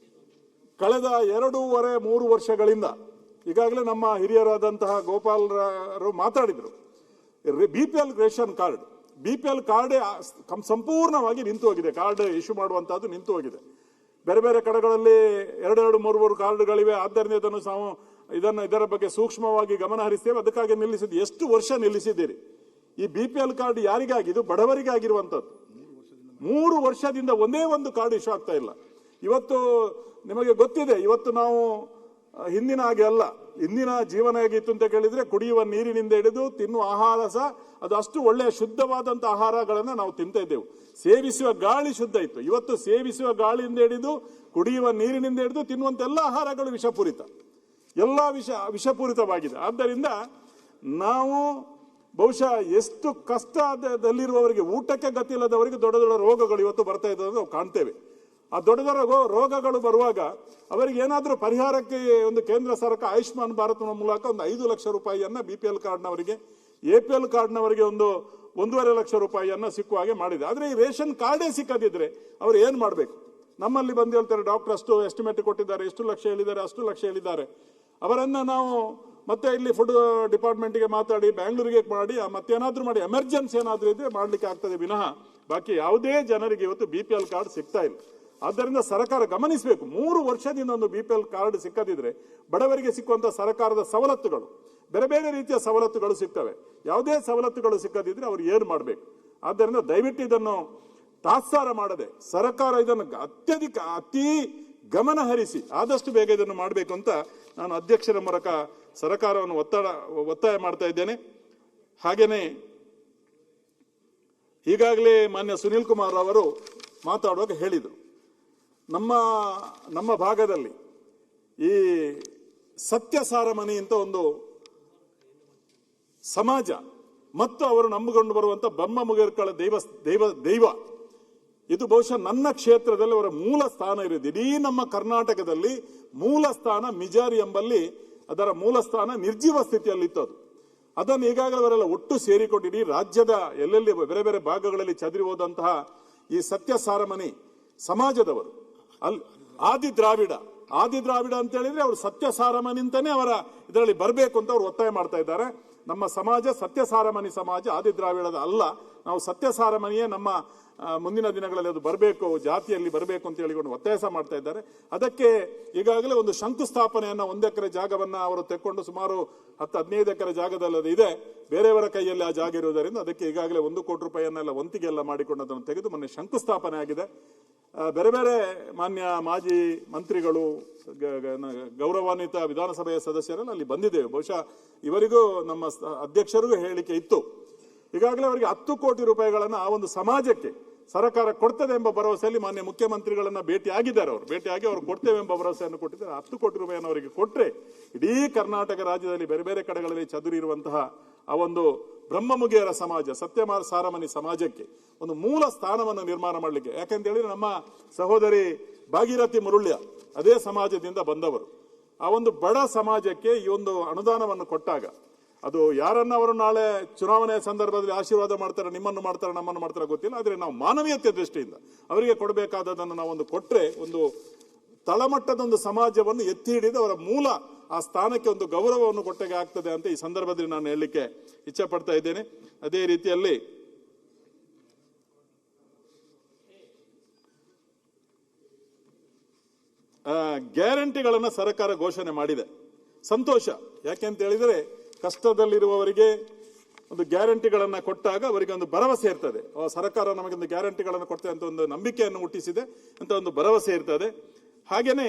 ಕಳೆದ 2.5-3 ವರ್ಷಗಳಿಂದ ಈಗಾಗಲೇ ನಮ್ಮ ಹಿರಿಯರಾದಂತಹ ಗೋಪಾಲರು ಮಾತಾಡಿದ್ರು. BPL ration card, BPL card ಸಂಪೂರ್ಣವಾಗಿ ನಿಂತು ಹೋಗಿದೆ. ಕಾರ್ಡ್ ಇಶ್ಯೂ ಮಾಡುವಂತಹದ್ದು ನಿಂತು ಹೋಗಿದೆ. ಬೇರೆ ಬೇರೆ ಕಡೆಗಳಲ್ಲಿ 2-3 ಕಾರ್ಡ್ಗಳಿವೆ. ಆದ್ದರಿಂದ ಇದರ ಬಗ್ಗೆ ಸೂಕ್ಷ್ಮವಾಗಿ ಗಮನ ಹರಿಸ್ತೇವೆ. ಅದಕ್ಕಾಗಿ ನಿಲ್ಲಿಸಿದ್ದು. ಎಷ್ಟು ವರ್ಷ ನಿಲ್ಲಿಸಿದ್ದೀರಿ? ಈ BPL ಕಾರ್ಡ್ ಯಾರಿಗಾಗಿ? ಇದು ಬಡವರಿಗೆ ಆಗಿರುವಂತದ್ದು. 3 ವರ್ಷದಿಂದ ಒಂದೇ ಒಂದು ಕಾರ್ಡ್ ಇಶ್ಯೂ ಆಗ್ತಾ ಇಲ್ಲ. ಇವತ್ತು ನಿಮಗೆ ಗೊತ್ತಿದೆ, ಇವತ್ತು ನಾವು ಹಿಂದಿನ ಹಾಗೆ ಅಲ್ಲ. ಇಂದಿನ ಜೀವನ ಹೇಗಿತ್ತು ಅಂತ ಕೇಳಿದ್ರೆ, ಕುಡಿಯುವ ನೀರಿನಿಂದ ಹಿಡಿದು ತಿನ್ನುವ ಆಹಾರ ಸಹ ಅದು ಅಷ್ಟು ಒಳ್ಳೆಯ ಶುದ್ಧವಾದಂಥ ಆಹಾರಗಳನ್ನು ನಾವು ತಿಂತಾ ಇದ್ದೆವು. ಸೇವಿಸುವ ಗಾಳಿ ಶುದ್ಧ ಇತ್ತು. ಇವತ್ತು ಸೇವಿಸುವ ಗಾಳಿಯಿಂದ ಹಿಡಿದು ಕುಡಿಯುವ ನೀರಿನಿಂದ ಹಿಡಿದು ತಿನ್ನುವಂಥ ಎಲ್ಲ ಆಹಾರಗಳು ವಿಷಪೂರಿತ, ಎಲ್ಲ ವಿಷಪೂರಿತವಾಗಿದೆ. ಆದ್ದರಿಂದ ನಾವು ಬಹುಶಃ ಎಷ್ಟು ಕಷ್ಟದಲ್ಲಿರುವವರಿಗೆ, ಊಟಕ್ಕೆ ಗತಿ ಇಲ್ಲದವರಿಗೆ ದೊಡ್ಡ ದೊಡ್ಡ ರೋಗಗಳು ಇವತ್ತು ಬರ್ತಾ ಇದ್ದದ್ದು ನಾವು ಕಾಣ್ತೇವೆ. ಆ ದೊಡ್ಡ ದೊಡ್ಡ ರೋಗಗಳು ಬರುವಾಗ ಅವರಿಗೆ ಏನಾದರೂ ಪರಿಹಾರಕ್ಕೆ ಒಂದು ಕೇಂದ್ರ ಸರ್ಕಾರ ಆಯುಷ್ಮಾನ್ ಭಾರತದ ಮೂಲಕ ಒಂದು 5 ಲಕ್ಷ ರೂಪಾಯಿಯನ್ನು BPL ಕಾರ್ಡ್ನವರಿಗೆ, APL ಕಾರ್ಡ್ನವರಿಗೆ ಒಂದು 1.5 ಲಕ್ಷ ರೂಪಾಯಿಯನ್ನು ಸಿಕ್ಕುವ ಹಾಗೆ ಮಾಡಿದೆ. ಆದರೆ ಈ ರೇಷನ್ ಕಾರ್ಡೇ ಸಿಕ್ಕದಿದ್ರೆ ಅವರು ಏನು ಮಾಡಬೇಕು? ನಮ್ಮಲ್ಲಿ ಬಂದು ಹೇಳ್ತಾರೆ, ಡಾಕ್ಟರ್ ಅಷ್ಟು ಎಸ್ಟಿಮೇಟ್ ಕೊಟ್ಟಿದ್ದಾರೆ, ಎಷ್ಟು ಲಕ್ಷ ಹೇಳಿದ್ದಾರೆ, ಅಷ್ಟು ಲಕ್ಷ ಹೇಳಿದ್ದಾರೆ. ಅವರನ್ನು ನಾವು ಮತ್ತೆ ಇಲ್ಲಿ ಫುಡ್ ಡಿಪಾರ್ಟ್ಮೆಂಟ್ಗೆ ಮಾತಾಡಿ, ಬ್ಯಾಂಗ್ಳೂರಿಗೆ ಮಾಡಿ, ಮತ್ತೇನಾದ್ರೂ ಮಾಡಿ, ಎಮರ್ಜೆನ್ಸಿ ಏನಾದರೂ ಇದ್ರೆ ಮಾಡಲಿಕ್ಕೆ ಆಗ್ತದೆ ವಿನಃ ಬಾಕಿ ಯಾವುದೇ ಜನರಿಗೆ ಇವತ್ತು BPL ಕಾರ್ಡ್ ಸಿಗ್ತಾ ಇಲ್ಲ. ಆದ್ದರಿಂದ ಸರ್ಕಾರ ಗಮನಿಸಬೇಕು. 3 ವರ್ಷದಿಂದ ಒಂದು BPL ಕಾರ್ಡ್ ಸಿಕ್ಕದಿದ್ರೆ ಬಡವರಿಗೆ ಸಿಕ್ಕುವಂಥ ಸರ್ಕಾರದ ಸವಲತ್ತುಗಳು, ಬೇರೆ ಬೇರೆ ರೀತಿಯ ಸವಲತ್ತುಗಳು ಸಿಗ್ತವೆ. ಯಾವುದೇ ಸವಲತ್ತುಗಳು ಸಿಕ್ಕದಿದ್ರೆ ಅವ್ರು ಏನು ಮಾಡಬೇಕು? ಆದ್ದರಿಂದ ದಯವಿಟ್ಟು ಇದನ್ನು ತಾತ್ಸಾರ ಮಾಡದೆ ಸರ್ಕಾರ ಇದನ್ನು ಅತಿ ಗಮನ ಹರಿಸಿ ಆದಷ್ಟು ಬೇಗ ಇದನ್ನು ಮಾಡಬೇಕು ಅಂತ ನಾನು ಅಧ್ಯಕ್ಷರ ಮೂಲಕ ಸರ್ಕಾರವನ್ನು ಒತ್ತಾಯ ಮಾಡ್ತಾ ಇದ್ದೇನೆ. ಹಾಗೇನೆ ಈಗಾಗಲೇ ಮಾನ್ಯ ಸುನೀಲ್ ಕುಮಾರ್ ಅವರು ಮಾತಾಡುವಾಗ ಹೇಳಿದರು, ನಮ್ಮ ಭಾಗದಲ್ಲಿ ಈ ಸತ್ಯಸಾರ ಮನಿ ಅಂತ ಒಂದು ಸಮಾಜ ಮತ್ತು ಅವರು ನಂಬಿಕೊಂಡು ಬರುವಂತ ಬ್ರಹ್ಮಮುಗೇರ್ಕಳ ದೈವ ಇದು ಬಹುಶಃ ನನ್ನ ಕ್ಷೇತ್ರದಲ್ಲಿ ಅವರ ಮೂಲ ಸ್ಥಾನ ಇರೋದು. ಇಡೀ ನಮ್ಮ ಕರ್ನಾಟಕದಲ್ಲಿ ಮೂಲ ಸ್ಥಾನ ಮಿಜಾರಿ ಎಂಬಲ್ಲಿ ಅದರ ಮೂಲ ಸ್ಥಾನ ನಿರ್ಜೀವ ಸ್ಥಿತಿಯಲ್ಲಿತ್ತು. ಅದನ್ನು ಈಗಾಗಲೇ ಅವರೆಲ್ಲ ಒಟ್ಟು ಸೇರಿಕೊಂಡು ಇಡೀ ರಾಜ್ಯದ ಎಲ್ಲೆಲ್ಲಿ ಬೇರೆ ಬೇರೆ ಭಾಗಗಳಲ್ಲಿ ಚದುರಿ ಹೋದಂತಹ ಈ ಸತ್ಯಸಾರ ಮನಿ ಸಮಾಜದವರು ಅಲ್ಲಿ ಆದಿ ದ್ರಾವಿಡ ಅಂತ ಹೇಳಿದ್ರೆ ಅವರು ಸತ್ಯಸಾರಮನಿ ಅಂತಾನೆ ಅವರ ಇದರಲ್ಲಿ ಬರಬೇಕು ಅಂತ ಅವರು ಒತ್ತಾಯ ಮಾಡ್ತಾ ಇದ್ದಾರೆ. ನಮ್ಮ ಸಮಾಜ ಸತ್ಯಸಾರಮನಿ ಸಮಾಜ, ಆದಿ ದ್ರಾವಿಡದ ಅಲ್ಲ. ನಾವು ಸತ್ಯಸಾರಮನಿಯೇ ನಮ್ಮ ಮುಂದಿನ ದಿನಗಳಲ್ಲಿ ಅದು ಬರಬೇಕು, ಜಾತಿಯಲ್ಲಿ ಬರಬೇಕು ಅಂತ ಹೇಳಿಕೊಂಡು ಒತ್ತಾಯ ಮಾಡ್ತಾ ಇದ್ದಾರೆ. ಅದಕ್ಕೆ ಈಗಾಗಲೇ ಒಂದು ಶಂಕುಸ್ಥಾಪನೆಯನ್ನ 1 ಎಕರೆ ಜಾಗವನ್ನ ಅವರು ತೆಕ್ಕೊಂಡು ಸುಮಾರು 10-15 ಎಕರೆ ಜಾಗದಲ್ಲಿ ಇದೆ. ಬೇರೆಯವರ ಕೈಯಲ್ಲಿ ಆ ಜಾಗ ಇರುವುದರಿಂದ ಅದಕ್ಕೆ ಈಗಾಗಲೇ 1 ಕೋಟಿ ರೂಪಾಯಿಯನ್ನೆಲ್ಲ ವಂತಿಗೆಲ್ಲ ಮಾಡಿಕೊಂಡು ಅದನ್ನು ತೆಗೆದು ಮೊನ್ನೆ ಶಂಕುಸ್ಥಾಪನೆ ಆಗಿದೆ. ಬೇರೆ ಬೇರೆ ಮಾನ್ಯ ಮಾಜಿ ಮಂತ್ರಿಗಳು, ಗೌರವಾನ್ವಿತ ವಿಧಾನಸಭೆಯ ಸದಸ್ಯರೆಲ್ಲ ಅಲ್ಲಿ ಬಂದಿದ್ದೇವೆ. ಬಹುಶಃ ಇವರಿಗೂ ನಮ್ಮ ಅಧ್ಯಕ್ಷರಿಗೂ ಹೇಳಿಕೆ ಇತ್ತು. ಈಗಾಗಲೇ ಅವರಿಗೆ 10 ಕೋಟಿ ರೂಪಾಯಿಗಳನ್ನು ಆ ಒಂದು ಸಮಾಜಕ್ಕೆ ಸರ್ಕಾರ ಕೊಡ್ತದೆ ಎಂಬ ಭರವಸೆಯಲ್ಲಿ ಮಾನ್ಯ ಮುಖ್ಯಮಂತ್ರಿಗಳನ್ನ ಭೇಟಿಯಾಗಿದ್ದಾರೆ. ಭೇಟಿಯಾಗಿ ಅವರು ಕೊಡ್ತೇವೆ ಎಂಬ ಭರವಸೆಯನ್ನು ಕೊಟ್ಟಿದ್ದಾರೆ. 10 ಕೋಟಿ ರೂಪಾಯಿಯನ್ನು ಅವರಿಗೆ ಕೊಟ್ಟರೆ ಇಡೀ ಕರ್ನಾಟಕ ರಾಜ್ಯದಲ್ಲಿ ಬೇರೆ ಬೇರೆ ಕಡೆಗಳಲ್ಲಿ ಚದುರಿ ಇರುವಂತಹ ಆ ಒಂದು ಬ್ರಹ್ಮಮುಗಿಯರ ಸಮಾಜ, ಸತ್ಯಸಾರಮನಿ ಸಮಾಜಕ್ಕೆ ಒಂದು ಮೂಲ ಸ್ಥಾನವನ್ನು ನಿರ್ಮಾಣ ಮಾಡಲಿಕ್ಕೆ. ಯಾಕೆಂತ ಹೇಳಿದ್ರೆ ನಮ್ಮ ಸಹೋದರಿ ಭಾಗೀರಥಿ ಮುರುಳ್ಯ ಅದೇ ಸಮಾಜದಿಂದ ಬಂದವರು. ಆ ಒಂದು ಬಡ ಸಮಾಜಕ್ಕೆ ಈ ಒಂದು ಅನುದಾನವನ್ನು ಕೊಟ್ಟಾಗ ಅದು ಯಾರನ್ನ ಅವರು ನಾಳೆ ಚುನಾವಣೆ ಸಂದರ್ಭದಲ್ಲಿ ಆಶೀರ್ವಾದ ಮಾಡ್ತಾರೆ, ನಿಮ್ಮನ್ನು ಮಾಡ್ತಾರೆ, ನಮ್ಮನ್ನು ಮಾಡ್ತಾರೆ ಗೊತ್ತಿಲ್ಲ. ಆದರೆ ನಾವು ಮಾನವೀಯತೆ ದೃಷ್ಟಿಯಿಂದ ಅವರಿಗೆ ಕೊಡಬೇಕಾದದನ್ನು ನಾವು ಒಂದು ಕೊಟ್ಟರೆ ಒಂದು ತಳಮಟ್ಟದ ಒಂದು ಸಮಾಜವನ್ನು ಎತ್ತಿ ಹಿಡಿದು ಅವರ ಮೂಲ ಆ ಸ್ಥಾನಕ್ಕೆ ಒಂದು ಗೌರವವನ್ನು ಕೊಟ್ಟಾಗೆ ಆಗ್ತದೆ ಅಂತ ಈ ಸಂದರ್ಭದಲ್ಲಿ ನಾನು ಹೇಳಲಿಕ್ಕೆ ಇಚ್ಛೆ ಪಡ್ತಾ ಇದ್ದೇನೆ. ಅದೇ ರೀತಿಯಲ್ಲಿ ಗ್ಯಾರಂಟಿಗಳನ್ನು ಸರ್ಕಾರ ಘೋಷಣೆ ಮಾಡಿದೆ, ಸಂತೋಷ. ಯಾಕೆಂತ ಹೇಳಿದರೆ ಕಷ್ಟದಲ್ಲಿರುವವರಿಗೆ ಒಂದು ಗ್ಯಾರಂಟಿಗಳನ್ನು ಕೊಟ್ಟಾಗ ಅವರಿಗೆ ಒಂದು ಭರವಸೆ ಇರ್ತದೆ. ಸರ್ಕಾರ ನಮಗೊಂದು ಗ್ಯಾರಂಟಿಗಳನ್ನು ಕೊಡ್ತದೆ ಅಂತ ಒಂದು ನಂಬಿಕೆಯನ್ನು ಹುಟ್ಟಿಸಿದೆ ಅಂತ ಒಂದು ಭರವಸೆ ಇರ್ತದೆ. ಹಾಗೇನೆ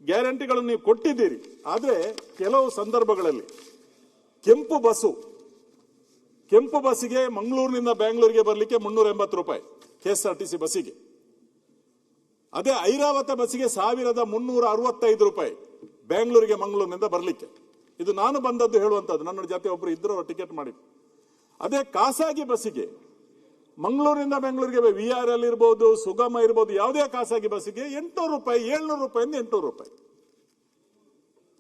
ಗ್ಯಾರಂಟಿಗಳನ್ನು ನೀವು ಕೊಟ್ಟಿದ್ದೀರಿ, ಆದರೆ ಕೆಲವು ಸಂದರ್ಭಗಳಲ್ಲಿ ಕೆಂಪು ಬಸ್ಸಿಗೆ ಮಂಗಳೂರಿನಿಂದ ಬೆಂಗಳೂರಿಗೆ ಬರಲಿಕ್ಕೆ 380 ರೂಪಾಯಿ KSRTC ಬಸ್ಸಿಗೆ. ಅದೇ ಐರಾವತ ಬಸ್ಸಿಗೆ 1365 ರೂಪಾಯಿ ಬೆಂಗಳೂರಿಗೆ ಮಂಗಳೂರಿನಿಂದ ಬರಲಿಕ್ಕೆ. ಇದು ನಾನು ಬಂದದ್ದು ಹೇಳುವಂಥದ್ದು, ನನ್ನ ಜೊತೆ ಒಬ್ಬರು ಇದ್ರು, ಟಿಕೆಟ್ ಮಾಡಿ. ಅದೇ ಖಾಸಗಿ ಬಸ್ಸಿಗೆ ಮಂಗಳೂರಿನಿಂದ ಬೆಂಗಳೂರಿಗೆ VRL ಇರ್ಬೋದು, ಸುಗಮ ಇರ್ಬೋದು, ಯಾವುದೇ ಖಾಸಗಿ ಬಸ್ಸಿಗೆ 800 ರೂಪಾಯಿ, 700 ರೂಪಾಯಿಂದ 800 ರೂಪಾಯಿ.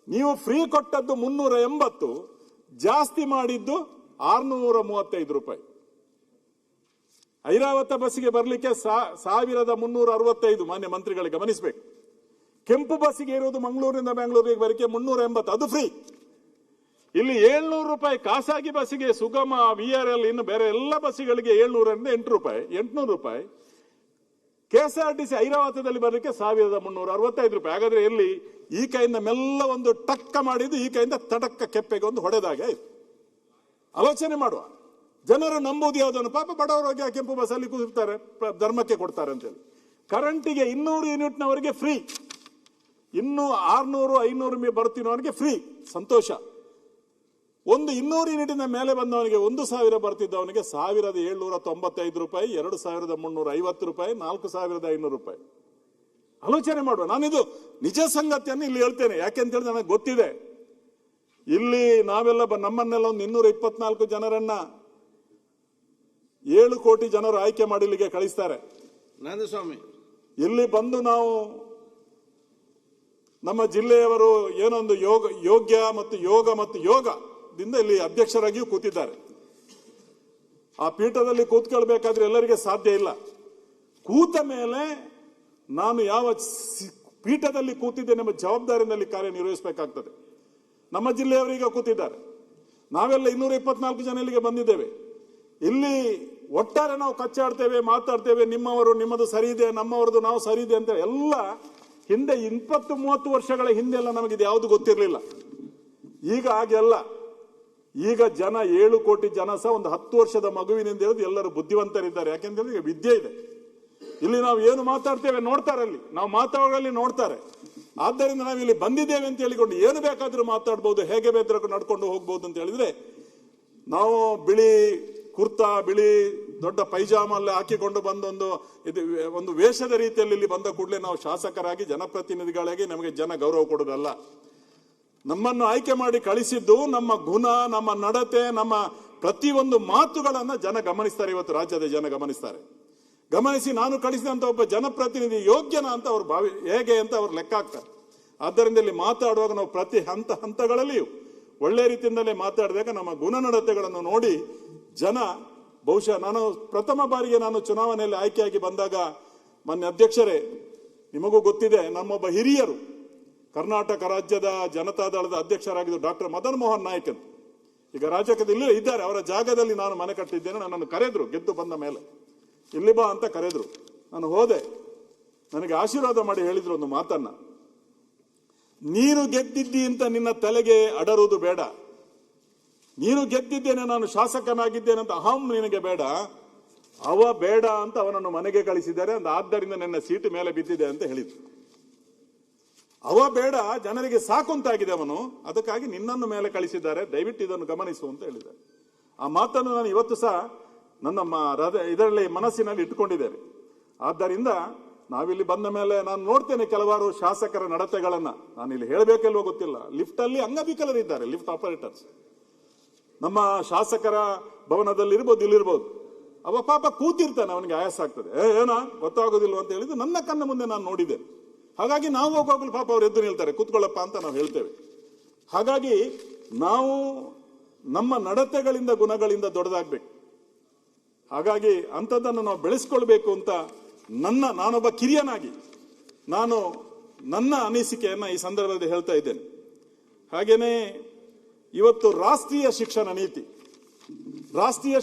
ನೀವು ಫ್ರೀ ಕೊಟ್ಟದ್ದು 380, ಜಾಸ್ತಿ ಮಾಡಿದ್ದು 635 ರೂಪಾಯಿ. ಐರಾವತ ಬಸ್ಸಿಗೆ ಬರಲಿಕ್ಕೆ 1365 ಮಾನ್ಯ ಮಂತ್ರಿಗಳಿಗೆ ಗಮನಿಸಬೇಕು. ಕೆಂಪು ಬಸ್ಸಿಗೆ ಇರೋದು ಮಂಗಳೂರಿನಿಂದ ಬೆಂಗಳೂರಿಗೆ ಬರಲಿಕ್ಕೆ 380, ಅದು ಫ್ರೀ. ಇಲ್ಲಿ 700 ರೂಪಾಯಿ ಖಾಸಗಿ ಬಸ್ಸಿಗೆ, ಸುಗಮ, VRL, ಇನ್ನು ಬೇರೆ ಎಲ್ಲ ಬಸ್ಸಿಗಳಿಗೆ 700ರಿಂದ 800 ರೂಪಾಯಿ. KSRTC ಐರಾವತದಲ್ಲಿ ಬರಲಿಕ್ಕೆ 1365 ರೂಪಾಯಿ. ಹಾಗಾದ್ರೆ ಎಲ್ಲಿ ಈ ಕೈಯಿಂದ ಮೆಲ್ಲ ಒಂದು ಟಕ್ಕ ಮಾಡಿದ್ದು ಈ ಕೈಯಿಂದ ತಟಕ್ಕ ಕೆಪ್ಪೆಗೆ ಒಂದು ಹೊಡೆದಾಗೆ ಆಯ್ತು. ಆಲೋಚನೆ ಮಾಡುವ. ಜನರು ನಂಬುವುದು ಯಾವುದನ್ನು? ಪಾಪ ಬಡವರು ಹೋಗಿ ಆ ಕೆಂಪು ಬಸ್ಸಲ್ಲಿ ಕೂರ್ತಾರೆ, ಧರ್ಮಕ್ಕೆ ಕೊಡ್ತಾರೆ ಅಂತೇಳಿ. ಕರೆಂಟಿಗೆ 200 ಯೂನಿಟ್ನವರಿಗೆ ಫ್ರೀ. ಇನ್ನು 600, 500 ಬರ್ತಿರೋನಿಗೆ ಫ್ರೀ, ಸಂತೋಷ. ಒಂದು 200 ಯೂನಿಟಿನ ಮೇಲೆ ಬಂದವನಿಗೆ 1000 ಬರ್ತಿದ್ದವನಿಗೆ 1795 ರೂಪಾಯಿ, 2350 ರೂಪಾಯಿ, 4500 ರೂಪಾಯಿ. ಆಲೋಚನೆ ಮಾಡುವ. ನಾನಿದು ನಿಜ ಸಂಗತಿಯನ್ನು ಇಲ್ಲಿ ಹೇಳ್ತೇನೆ, ಯಾಕೆಂತೇಳಿ ನನಗೆ ಗೊತ್ತಿದೆ. ಇಲ್ಲಿ ನಾವೆಲ್ಲ ನಮ್ಮನ್ನೆಲ್ಲ ಒಂದು 224 ಜನರನ್ನ 7 ಕೋಟಿ ಜನರು ಆಯ್ಕೆ ಮಾಡಿ ಇಲ್ಲಿಗೆ ಕಳಿಸ್ತಾರೆ. ನಂದಸ್ವಾಮಿ, ಇಲ್ಲಿ ಬಂದು ನಾವು ನಮ್ಮ ಜಿಲ್ಲೆಯವರು ಏನೊಂದು ಯೋಗ್ಯ ಮತ್ತು ಯೋಗದಿಂದ ಇಲ್ಲಿ ಅಧ್ಯಕ್ಷರಾಗಿಯೂ ಕೂತಿದ್ದಾರೆ. ಆ ಪೀಠದಲ್ಲಿ ಕೂತ್ಕೊಳ್ಬೇಕಾದ್ರೆ ಎಲ್ಲರಿಗೆ ಸಾಧ್ಯ ಇಲ್ಲ. ಕೂತ ಮೇಲೆ ನಾನು ಯಾವ ಪೀಠದಲ್ಲಿ ಕೂತಿದ್ದೇನೆ ಎಂಬ ಜವಾಬ್ದಾರಿಯಲ್ಲಿ ಕಾರ್ಯನಿರ್ವಹಿಸಬೇಕಾಗ್ತದೆ. ನಮ್ಮ ಜಿಲ್ಲೆಯವರೀಗ ಕೂತಿದ್ದಾರೆ, ನಾವೆಲ್ಲ 224 ಜನ ಇಲ್ಲಿಗೆ ಬಂದಿದ್ದೇವೆ. ಇಲ್ಲಿ ಒಟ್ಟಾರೆ ನಾವು ಕಚ್ಚಾಡ್ತೇವೆ, ಮಾತಾಡ್ತೇವೆ, ನಿಮ್ಮವರು ನಿಮ್ಮದು ಸರಿ ಇದೆ, ನಮ್ಮವರದು ನಾವು ಸರಿ ಇದೆ ಅಂತ ಎಲ್ಲ ಹಿಂದೆ 20-30 ವರ್ಷಗಳ ಹಿಂದೆಲ್ಲ ನಮಗಿದು ಯಾವುದು ಗೊತ್ತಿರಲಿಲ್ಲ. ಈಗ ಹಾಗೆಲ್ಲ. ಈಗ ಜನ 7 ಕೋಟಿ ಜನ ಸಹ ಒಂದು 10 ವರ್ಷದ ಮಗುವಿನಿಂದ ಹೇಳಿದು ಎಲ್ಲರೂ ಬುದ್ಧಿವಂತರಿದ್ದಾರೆ. ಯಾಕೆಂದ್ರೆ ಈಗ ವಿದ್ಯೆ ಇದೆ. ಇಲ್ಲಿ ನಾವು ಏನು ಮಾತಾಡ್ತೇವೆ ನೋಡ್ತಾರೆ, ಅಲ್ಲಿ ನಾವು ಮಾತಾಡೋಲ್ಲಿ ನೋಡ್ತಾರೆ. ಆದ್ದರಿಂದ ನಾವು ಇಲ್ಲಿ ಬಂದಿದ್ದೇವೆ ಅಂತ ಹೇಳಿಕೊಂಡು ಏನು ಬೇಕಾದ್ರೂ ಮಾತಾಡ್ಬೋದು, ಹೇಗೆ ಬೇಕಾದ್ರೂ ನಡ್ಕೊಂಡು ಹೋಗ್ಬೋದು ಅಂತ ಹೇಳಿದ್ರೆ, ನಾವು ಬಿಳಿ ಕುರ್ತಾ, ಬಿಳಿ ದೊಡ್ಡ ಪೈಜಾಮಲ್ಲಿ ಹಾಕಿಕೊಂಡು ಒಂದು ವೇಷದ ರೀತಿಯಲ್ಲಿ ಇಲ್ಲಿ ಬಂದ ಕೂಡಲೇ ನಾವು ಶಾಸಕರಾಗಿ, ಜನಪ್ರತಿನಿಧಿಗಳಾಗಿ ನಮಗೆ ಜನ ಗೌರವ ಕೊಡೋದಲ್ಲ. ನಮ್ಮನ್ನು ಆಯ್ಕೆ ಮಾಡಿ ಕಳಿಸಿದ್ದು ನಮ್ಮ ಗುಣ, ನಮ್ಮ ನಡತೆ, ನಮ್ಮ ಪ್ರತಿಯೊಂದು ಮಾತುಗಳನ್ನ ಜನ ಗಮನಿಸ್ತಾರೆ. ಇವತ್ತು ರಾಜ್ಯದ ಜನ ಗಮನಿಸಿ ನಾನು ಕಳಿಸಿದಂತ ಒಬ್ಬ ಜನಪ್ರತಿನಿಧಿ ಯೋಗ್ಯನ ಅಂತ ಅವ್ರು ಹೇಗೆ ಅಂತ ಅವ್ರು ಲೆಕ್ಕ ಹಾಕ್ತಾರೆ. ಆದ್ದರಿಂದ ಇಲ್ಲಿ ಮಾತಾಡುವಾಗ ನಾವು ಪ್ರತಿ ಹಂತಗಳಲ್ಲಿಯೂ ಒಳ್ಳೆ ರೀತಿಯಿಂದಲೇ ಮಾತಾಡಿದಾಗ ನಮ್ಮ ಗುಣನಡತೆಗಳನ್ನು ನೋಡಿ ಜನ, ಬಹುಶಃ ನಾನು ಪ್ರಥಮ ಬಾರಿಗೆ ನಾನು ಚುನಾವಣೆಯಲ್ಲಿ ಆಯ್ಕೆಯಾಗಿ ಬಂದಾಗ, ಮಾನ್ಯ ಅಧ್ಯಕ್ಷರೇ ನಿಮಗೂ ಗೊತ್ತಿದೆ, ನಮ್ಮೊಬ್ಬ ಹಿರಿಯರು ಕರ್ನಾಟಕ ರಾಜ್ಯದ ಜನತಾದಳದ ಅಧ್ಯಕ್ಷರಾಗಿದ್ದು ಡಾಕ್ಟರ್ ಮದನ್ ಮೋಹನ್ ನಾಯಕ್ ಅಂತ, ಈಗ ರಾಜಕೀಯದಲ್ಲಿ ಇದ್ದಾರೆ. ಅವರ ಜಾಗದಲ್ಲಿ ನಾನು ಮನೆ ಕಟ್ಟಿದ್ದೇನೆ. ನನ್ನನ್ನು ಕರೆದ್ರು, ಗೆದ್ದು ಬಂದ ಮೇಲೆ ಇಲ್ಲಿ ಬಾ ಅಂತ ಕರೆದ್ರು. ನಾನು ಹೋದೆ. ನನಗೆ ಆಶೀರ್ವಾದ ಮಾಡಿ ಹೇಳಿದ್ರು ಒಂದು ಮಾತನ್ನ, ನೀನು ಗೆದ್ದಿದ್ದಿ ಅಂತ ನಿನ್ನ ತಲೆಗೆ ಅಡರುವುದು ಬೇಡ. ನೀನು ಗೆದ್ದಿದ್ದೇನೆ, ನಾನು ಶಾಸಕನಾಗಿದ್ದೇನೆ ಅಂತ ಅಹಂ ನಿನಗೆ ಬೇಡ. ಅವ ಬೇಡ ಅಂತ ಅವನನ್ನು ಮನೆಗೆ ಕಳಿಸಿದ್ದಾರೆ. ಆದ್ದರಿಂದ ನನ್ನ ಸೀಟು ಮೇಲೆ ಬಿದ್ದಿದೆ ಅಂತ ಹೇಳಿದ್ರು. ಅವ ಬೇಡ, ಜನರಿಗೆ ಸಾಕು ಅಂತಾಗಿದೆ ಅವನು, ಅದಕ್ಕಾಗಿ ನಿನ್ನನ್ನು ಮೇಲೆ ಕಳಿಸಿದ್ದಾರೆ, ದಯವಿಟ್ಟು ಇದನ್ನು ಗಮನಿಸು ಅಂತ ಹೇಳಿದ್ದಾರೆ. ಆ ಮಾತನ್ನು ನಾನು ಇವತ್ತು ಸಹ ನನ್ನ ಇದರಲ್ಲಿ ಮನಸ್ಸಿನಲ್ಲಿ ಇಟ್ಟುಕೊಂಡಿದ್ದೇನೆ. ಆದ್ದರಿಂದ ನಾವಿಲ್ಲಿ ಬಂದ ಮೇಲೆ ನಾನು ನೋಡ್ತೇನೆ ಕೆಲವಾರು ಶಾಸಕರ ನಡತೆಗಳನ್ನ. ನಾನು ಇಲ್ಲಿ ಹೇಳಬೇಕೆಲ್ವೋ ಗೊತ್ತಿಲ್ಲ, ಲಿಫ್ಟ್ ಅಲ್ಲಿ ಅಂಗವಿಕಲರಿದ್ದಾರೆ, ಲಿಫ್ಟ್ ಆಪರೇಟರ್ಸ್. ನಮ್ಮ ಶಾಸಕರ ಭವನದಲ್ಲಿ ಇರ್ಬೋದು, ಇಲ್ಲಿರ್ಬೋದು. ಅವ ಪಾಪ ಕೂತಿರ್ತಾನೆ, ಅವನಿಗೆ ಆಯಾಸ ಆಗ್ತದೆ. ಏನಾ ಗೊತ್ತಾಗೋದಿಲ್ಲ ಅಂತ ಹೇಳಿದ್ದು ನನ್ನ ಕಣ್ಣ ಮುಂದೆ ನಾನು ನೋಡಿದ್ದೇನೆ. ಹಾಗಾಗಿ ನಾವು ಹೋಗೋಗ್ಲು ಪಾಪ ಅವ್ರು ಎದ್ದು ನಿಲ್ತಾರೆ, ಕೂತ್ಕೊಳ್ಳಪ್ಪ ಅಂತ ನಾವು ಹೇಳ್ತೇವೆ. ಹಾಗಾಗಿ ನಾವು ನಮ್ಮ ನಡತೆಗಳಿಂದ, ಗುಣಗಳಿಂದ ದೊಡ್ಡದಾಗ್ಬೇಕು. ಹಾಗಾಗಿ ಅಂಥದ್ದನ್ನು ನಾವು ಬೆಳೆಸ್ಕೊಳ್ಬೇಕು ಅಂತ ನಾನೊಬ್ಬ ಕಿರಿಯನಾಗಿ ನಾನು ನನ್ನ ಅನಿಸಿಕೆಯನ್ನ ಈ ಸಂದರ್ಭದಲ್ಲಿ ಹೇಳ್ತಾ ಇದ್ದೇನೆ. ಹಾಗೇನೆ ಇವತ್ತು ರಾಷ್ಟ್ರೀಯ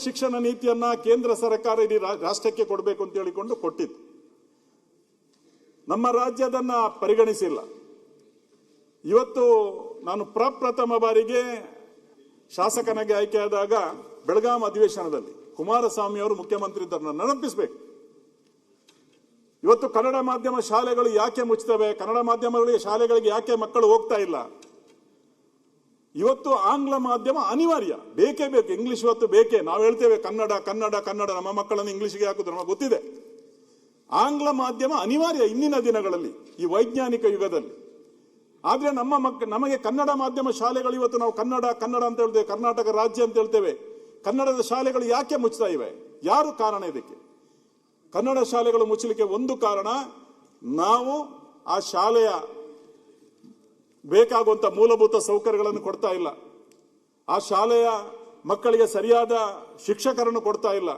ಶಿಕ್ಷಣ ನೀತಿಯನ್ನ ಕೇಂದ್ರ ಸರ್ಕಾರ ಇಡೀ ರಾಷ್ಟ್ರಕ್ಕೆ ಕೊಡಬೇಕು ಅಂತ ಹೇಳಿಕೊಂಡು ಕೊಟ್ಟಿತ್ತು. ನಮ್ಮ ರಾಜ್ಯದನ್ನ ಪರಿಗಣಿಸಿಲ್ಲ. ಇವತ್ತು ನಾನು ಪ್ರಪ್ರಥಮ ಬಾರಿಗೆ ಶಾಸಕನಾಗಿ ಆಯ್ಕೆಯಾದಾಗ ಬೆಳಗಾಂ ಅಧಿವೇಶನದಲ್ಲಿ ಕುಮಾರಸ್ವಾಮಿ ಅವರು ಮುಖ್ಯಮಂತ್ರಿ ಇದ್ದರು. ನೆನಪಿಸಬೇಕು. ಇವತ್ತು ಕನ್ನಡ ಮಾಧ್ಯಮ ಶಾಲೆಗಳು ಯಾಕೆ ಮುಚ್ಚುತ್ತವೆ, ಕನ್ನಡ ಮಾಧ್ಯಮಗಳಿಗೆ ಶಾಲೆಗಳಿಗೆ ಯಾಕೆ ಮಕ್ಕಳು ಹೋಗ್ತಾ ಇಲ್ಲ? ಇವತ್ತು ಆಂಗ್ಲ ಮಾಧ್ಯಮ ಅನಿವಾರ್ಯ, ಬೇಕೇ ಬೇಕು. ಇಂಗ್ಲಿಷ್ ಇವತ್ತು ಬೇಕೇ. ನಾವು ಹೇಳ್ತೇವೆ ಕನ್ನಡ ಕನ್ನಡ ಕನ್ನಡ, ನಮ್ಮ ಮಕ್ಕಳನ್ನು ಇಂಗ್ಲಿಷ್ಗೆ ಹಾಕುದು ನಮಗೆ ಗೊತ್ತಿದೆ. ಆಂಗ್ಲ ಮಾಧ್ಯಮ ಅನಿವಾರ್ಯ ಇಂದಿನ ದಿನಗಳಲ್ಲಿ, ಈ ವೈಜ್ಞಾನಿಕ ಯುಗದಲ್ಲಿ. ಆದ್ರೆ ನಮಗೆ ಕನ್ನಡ ಮಾಧ್ಯಮ ಶಾಲೆಗಳು ಇವತ್ತು ನಾವು ಕನ್ನಡ ಕನ್ನಡ ಅಂತ ಹೇಳ್ತೇವೆ, ಕರ್ನಾಟಕ ರಾಜ್ಯ ಅಂತ ಹೇಳ್ತೇವೆ. ಕನ್ನಡದ ಶಾಲೆಗಳು ಯಾಕೆ ಮುಚ್ತಾ ಇವೆ? ಯಾರು ಕಾರಣ ಇದಕ್ಕೆ? ಕನ್ನಡ ಶಾಲೆಗಳು ಮುಚ್ಚಲಿಕ್ಕೆ ಒಂದು ಕಾರಣ, ನಾವು ಆ ಶಾಲೆಯ ಬೇಕಾಗುವಂತ ಮೂಲಭೂತ ಸೌಕರ್ಯಗಳನ್ನು ಕೊಡ್ತಾ ಇಲ್ಲ. ಆ ಶಾಲೆಯ ಮಕ್ಕಳಿಗೆ ಸರಿಯಾದ ಶಿಕ್ಷಕರನ್ನು ಕೊಡ್ತಾ ಇಲ್ಲ.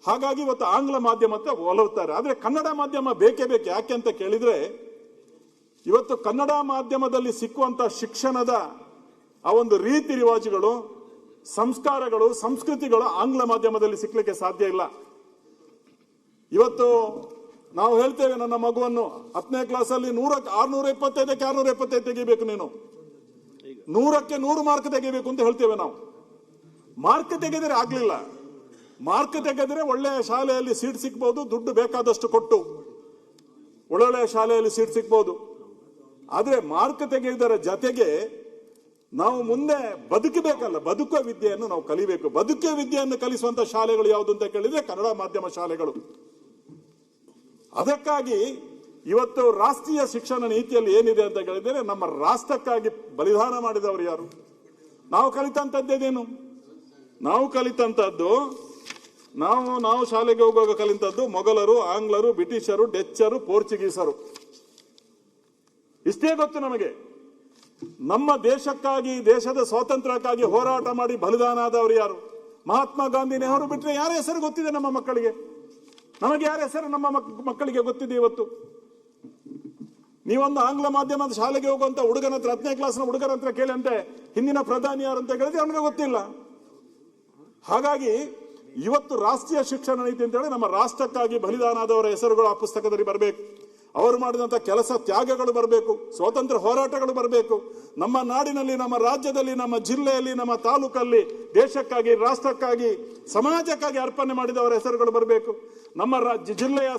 ಹಾಗಾಗಿ ಇವತ್ತು ಆಂಗ್ಲ ಮಾಧ್ಯಮಕ್ಕೆ ಒಲವುತ್ತಾರೆ. ಆದ್ರೆ ಕನ್ನಡ ಮಾಧ್ಯಮ ಬೇಕೇ ಬೇಕು. ಯಾಕೆ ಅಂತ ಕೇಳಿದ್ರೆ, ಇವತ್ತು ಕನ್ನಡ ಮಾಧ್ಯಮದಲ್ಲಿ ಸಿಕ್ಕುವಂತ ಶಿಕ್ಷಣದ ಆ ಒಂದು ರೀತಿ ರಿವಾಜುಗಳು, ಸಂಸ್ಕಾರಗಳು, ಸಂಸ್ಕೃತಿಗಳು ಆಂಗ್ಲ ಮಾಧ್ಯಮದಲ್ಲಿ ಸಿಕ್ಕಲಿಕ್ಕೆ ಸಾಧ್ಯ ಇಲ್ಲ. ಇವತ್ತು ನಾವು ಹೇಳ್ತೇವೆ, ನನ್ನ ಮಗುವನ್ನು 10ನೇ ಕ್ಲಾಸಲ್ಲಿ 100ಕ್ಕೆ 675ಕ್ಕೆ 675 ತೆಗಿಬೇಕು, ನೀನು 100ಕ್ಕೆ 100 ಮಾರ್ಕ್ ತೆಗಿಬೇಕು ಅಂತ ಹೇಳ್ತೇವೆ ನಾವು. ಮಾರ್ಕ್ ತೆಗೆದರೆ ಆಗ್ಲಿಲ್ಲ. ಮಾರ್ಕ್ ತೆಗೆದ್ರೆ ಒಳ್ಳೆಯ ಶಾಲೆಯಲ್ಲಿ ಸೀಟ್ ಸಿಗ್ಬಹುದು, ದುಡ್ಡು ಬೇಕಾದಷ್ಟು ಕೊಟ್ಟು ಒಳ್ಳೊಳ್ಳೆಯ ಶಾಲೆಯಲ್ಲಿ ಸೀಟ್ ಸಿಗ್ಬಹುದು. ಆದ್ರೆ ಮಾರ್ಕ್ ತೆಗೆಯುವುದರ ಜೊತೆಗೆ ನಾವು ಮುಂದೆ ಬದುಕಬೇಕಲ್ಲ, ಬದುಕುವ ವಿದ್ಯೆಯನ್ನು ನಾವು ಕಲಿಬೇಕು. ಬದುಕುವ ವಿದ್ಯೆಯನ್ನು ಕಲಿಸುವಂತ ಶಾಲೆಗಳು ಯಾವುದು ಅಂತ ಕೇಳಿದ್ರೆ ಕನ್ನಡ ಮಾಧ್ಯಮ ಶಾಲೆಗಳು. ಅದಕ್ಕಾಗಿ ಇವತ್ತು ರಾಷ್ಟ್ರೀಯ ಶಿಕ್ಷಣ ನೀತಿಯಲ್ಲಿ ಏನಿದೆ ಅಂತ ಹೇಳಿದ್ರೆ, ನಮ್ಮ ರಾಷ್ಟ್ರಕ್ಕಾಗಿ ಬಲಿದಾನ ಮಾಡಿದವರು ಯಾರು? ನಾವು ಕಲಿತಂತದ್ದೇನು? ನಾವು ಕಲಿತಂತದ್ದು, ನಾವು ಶಾಲೆಗೆ ಹೋಗುವಾಗ ಕಲಿತದ್ದು ಮೊಘಲರು, ಆಂಗ್ಲರು, ಬ್ರಿಟಿಷರು, ಡಚ್ಚರು, ಪೋರ್ಚುಗೀಸರು. ಇಷ್ಟೇ ಗೊತ್ತು ನಮಗೆ. ನಮ್ಮ ದೇಶಕ್ಕಾಗಿ, ದೇಶದ ಸ್ವಾತಂತ್ರ್ಯಕ್ಕಾಗಿ ಹೋರಾಟ ಮಾಡಿ ಬಲಿದಾನ ಆದವರು ಯಾರು? ಮಹಾತ್ಮ ಗಾಂಧಿ, ನೆಹರು ಬಿಟ್ಟರೆ ಯಾರ ಹೆಸರು ಗೊತ್ತಿದೆ ನಮ್ಮ ಮಕ್ಕಳಿಗೆ? ನಮಗೆ ಯಾರ ಹೆಸರು ನಮ್ಮ ಮಕ್ಕಳಿಗೆ ಗೊತ್ತಿದೆ ಇವತ್ತು? ನೀವೊಂದು ಆಂಗ್ಲ ಮಾಧ್ಯಮದ ಶಾಲೆಗೆ ಹೋಗುವಂತ ಹುಡುಗನ ಹತ್ರ, 10ನೇ ಕ್ಲಾಸ್ನ ಹುಡುಗನ ಹತ್ರ ಕೇಳಂತೆ ಹಿಂದಿನ ಪ್ರಧಾನಿ ಯಾರು ಅಂತ ಕೇಳಿದ್ರೆ ಅವನಿಗೆ ಗೊತ್ತಿಲ್ಲ. ಹಾಗಾಗಿ ಇವತ್ತು ರಾಷ್ಟ್ರೀಯ ಶಿಕ್ಷಣ ನೀತಿ ಅಂತ ಹೇಳಿ ನಮ್ಮ ರಾಷ್ಟ್ರಕ್ಕಾಗಿ ಬಲಿದಾನ ಆದವರ ಹೆಸರುಗಳು ಆ ಪುಸ್ತಕದಲ್ಲಿ ಬರಬೇಕು. ಅವರು ಮಾಡಿದಂಥ ಕೆಲಸ ತ್ಯಾಗಗಳು ಬರಬೇಕು, ಸ್ವಾತಂತ್ರ್ಯ ಹೋರಾಟಗಳು ಬರಬೇಕು. ನಮ್ಮ ನಾಡಿನಲ್ಲಿ, ನಮ್ಮ ರಾಜ್ಯದಲ್ಲಿ, ನಮ್ಮ ಜಿಲ್ಲೆಯಲ್ಲಿ, ನಮ್ಮ ತಾಲೂಕಲ್ಲಿ ದೇಶಕ್ಕಾಗಿ, ರಾಷ್ಟ್ರಕ್ಕಾಗಿ, ಸಮಾಜಕ್ಕಾಗಿ ಅರ್ಪಣೆ ಮಾಡಿದವರ ಹೆಸರುಗಳು ಬರಬೇಕು. ನಮ್ಮ ಜಿಲ್ಲೆಯ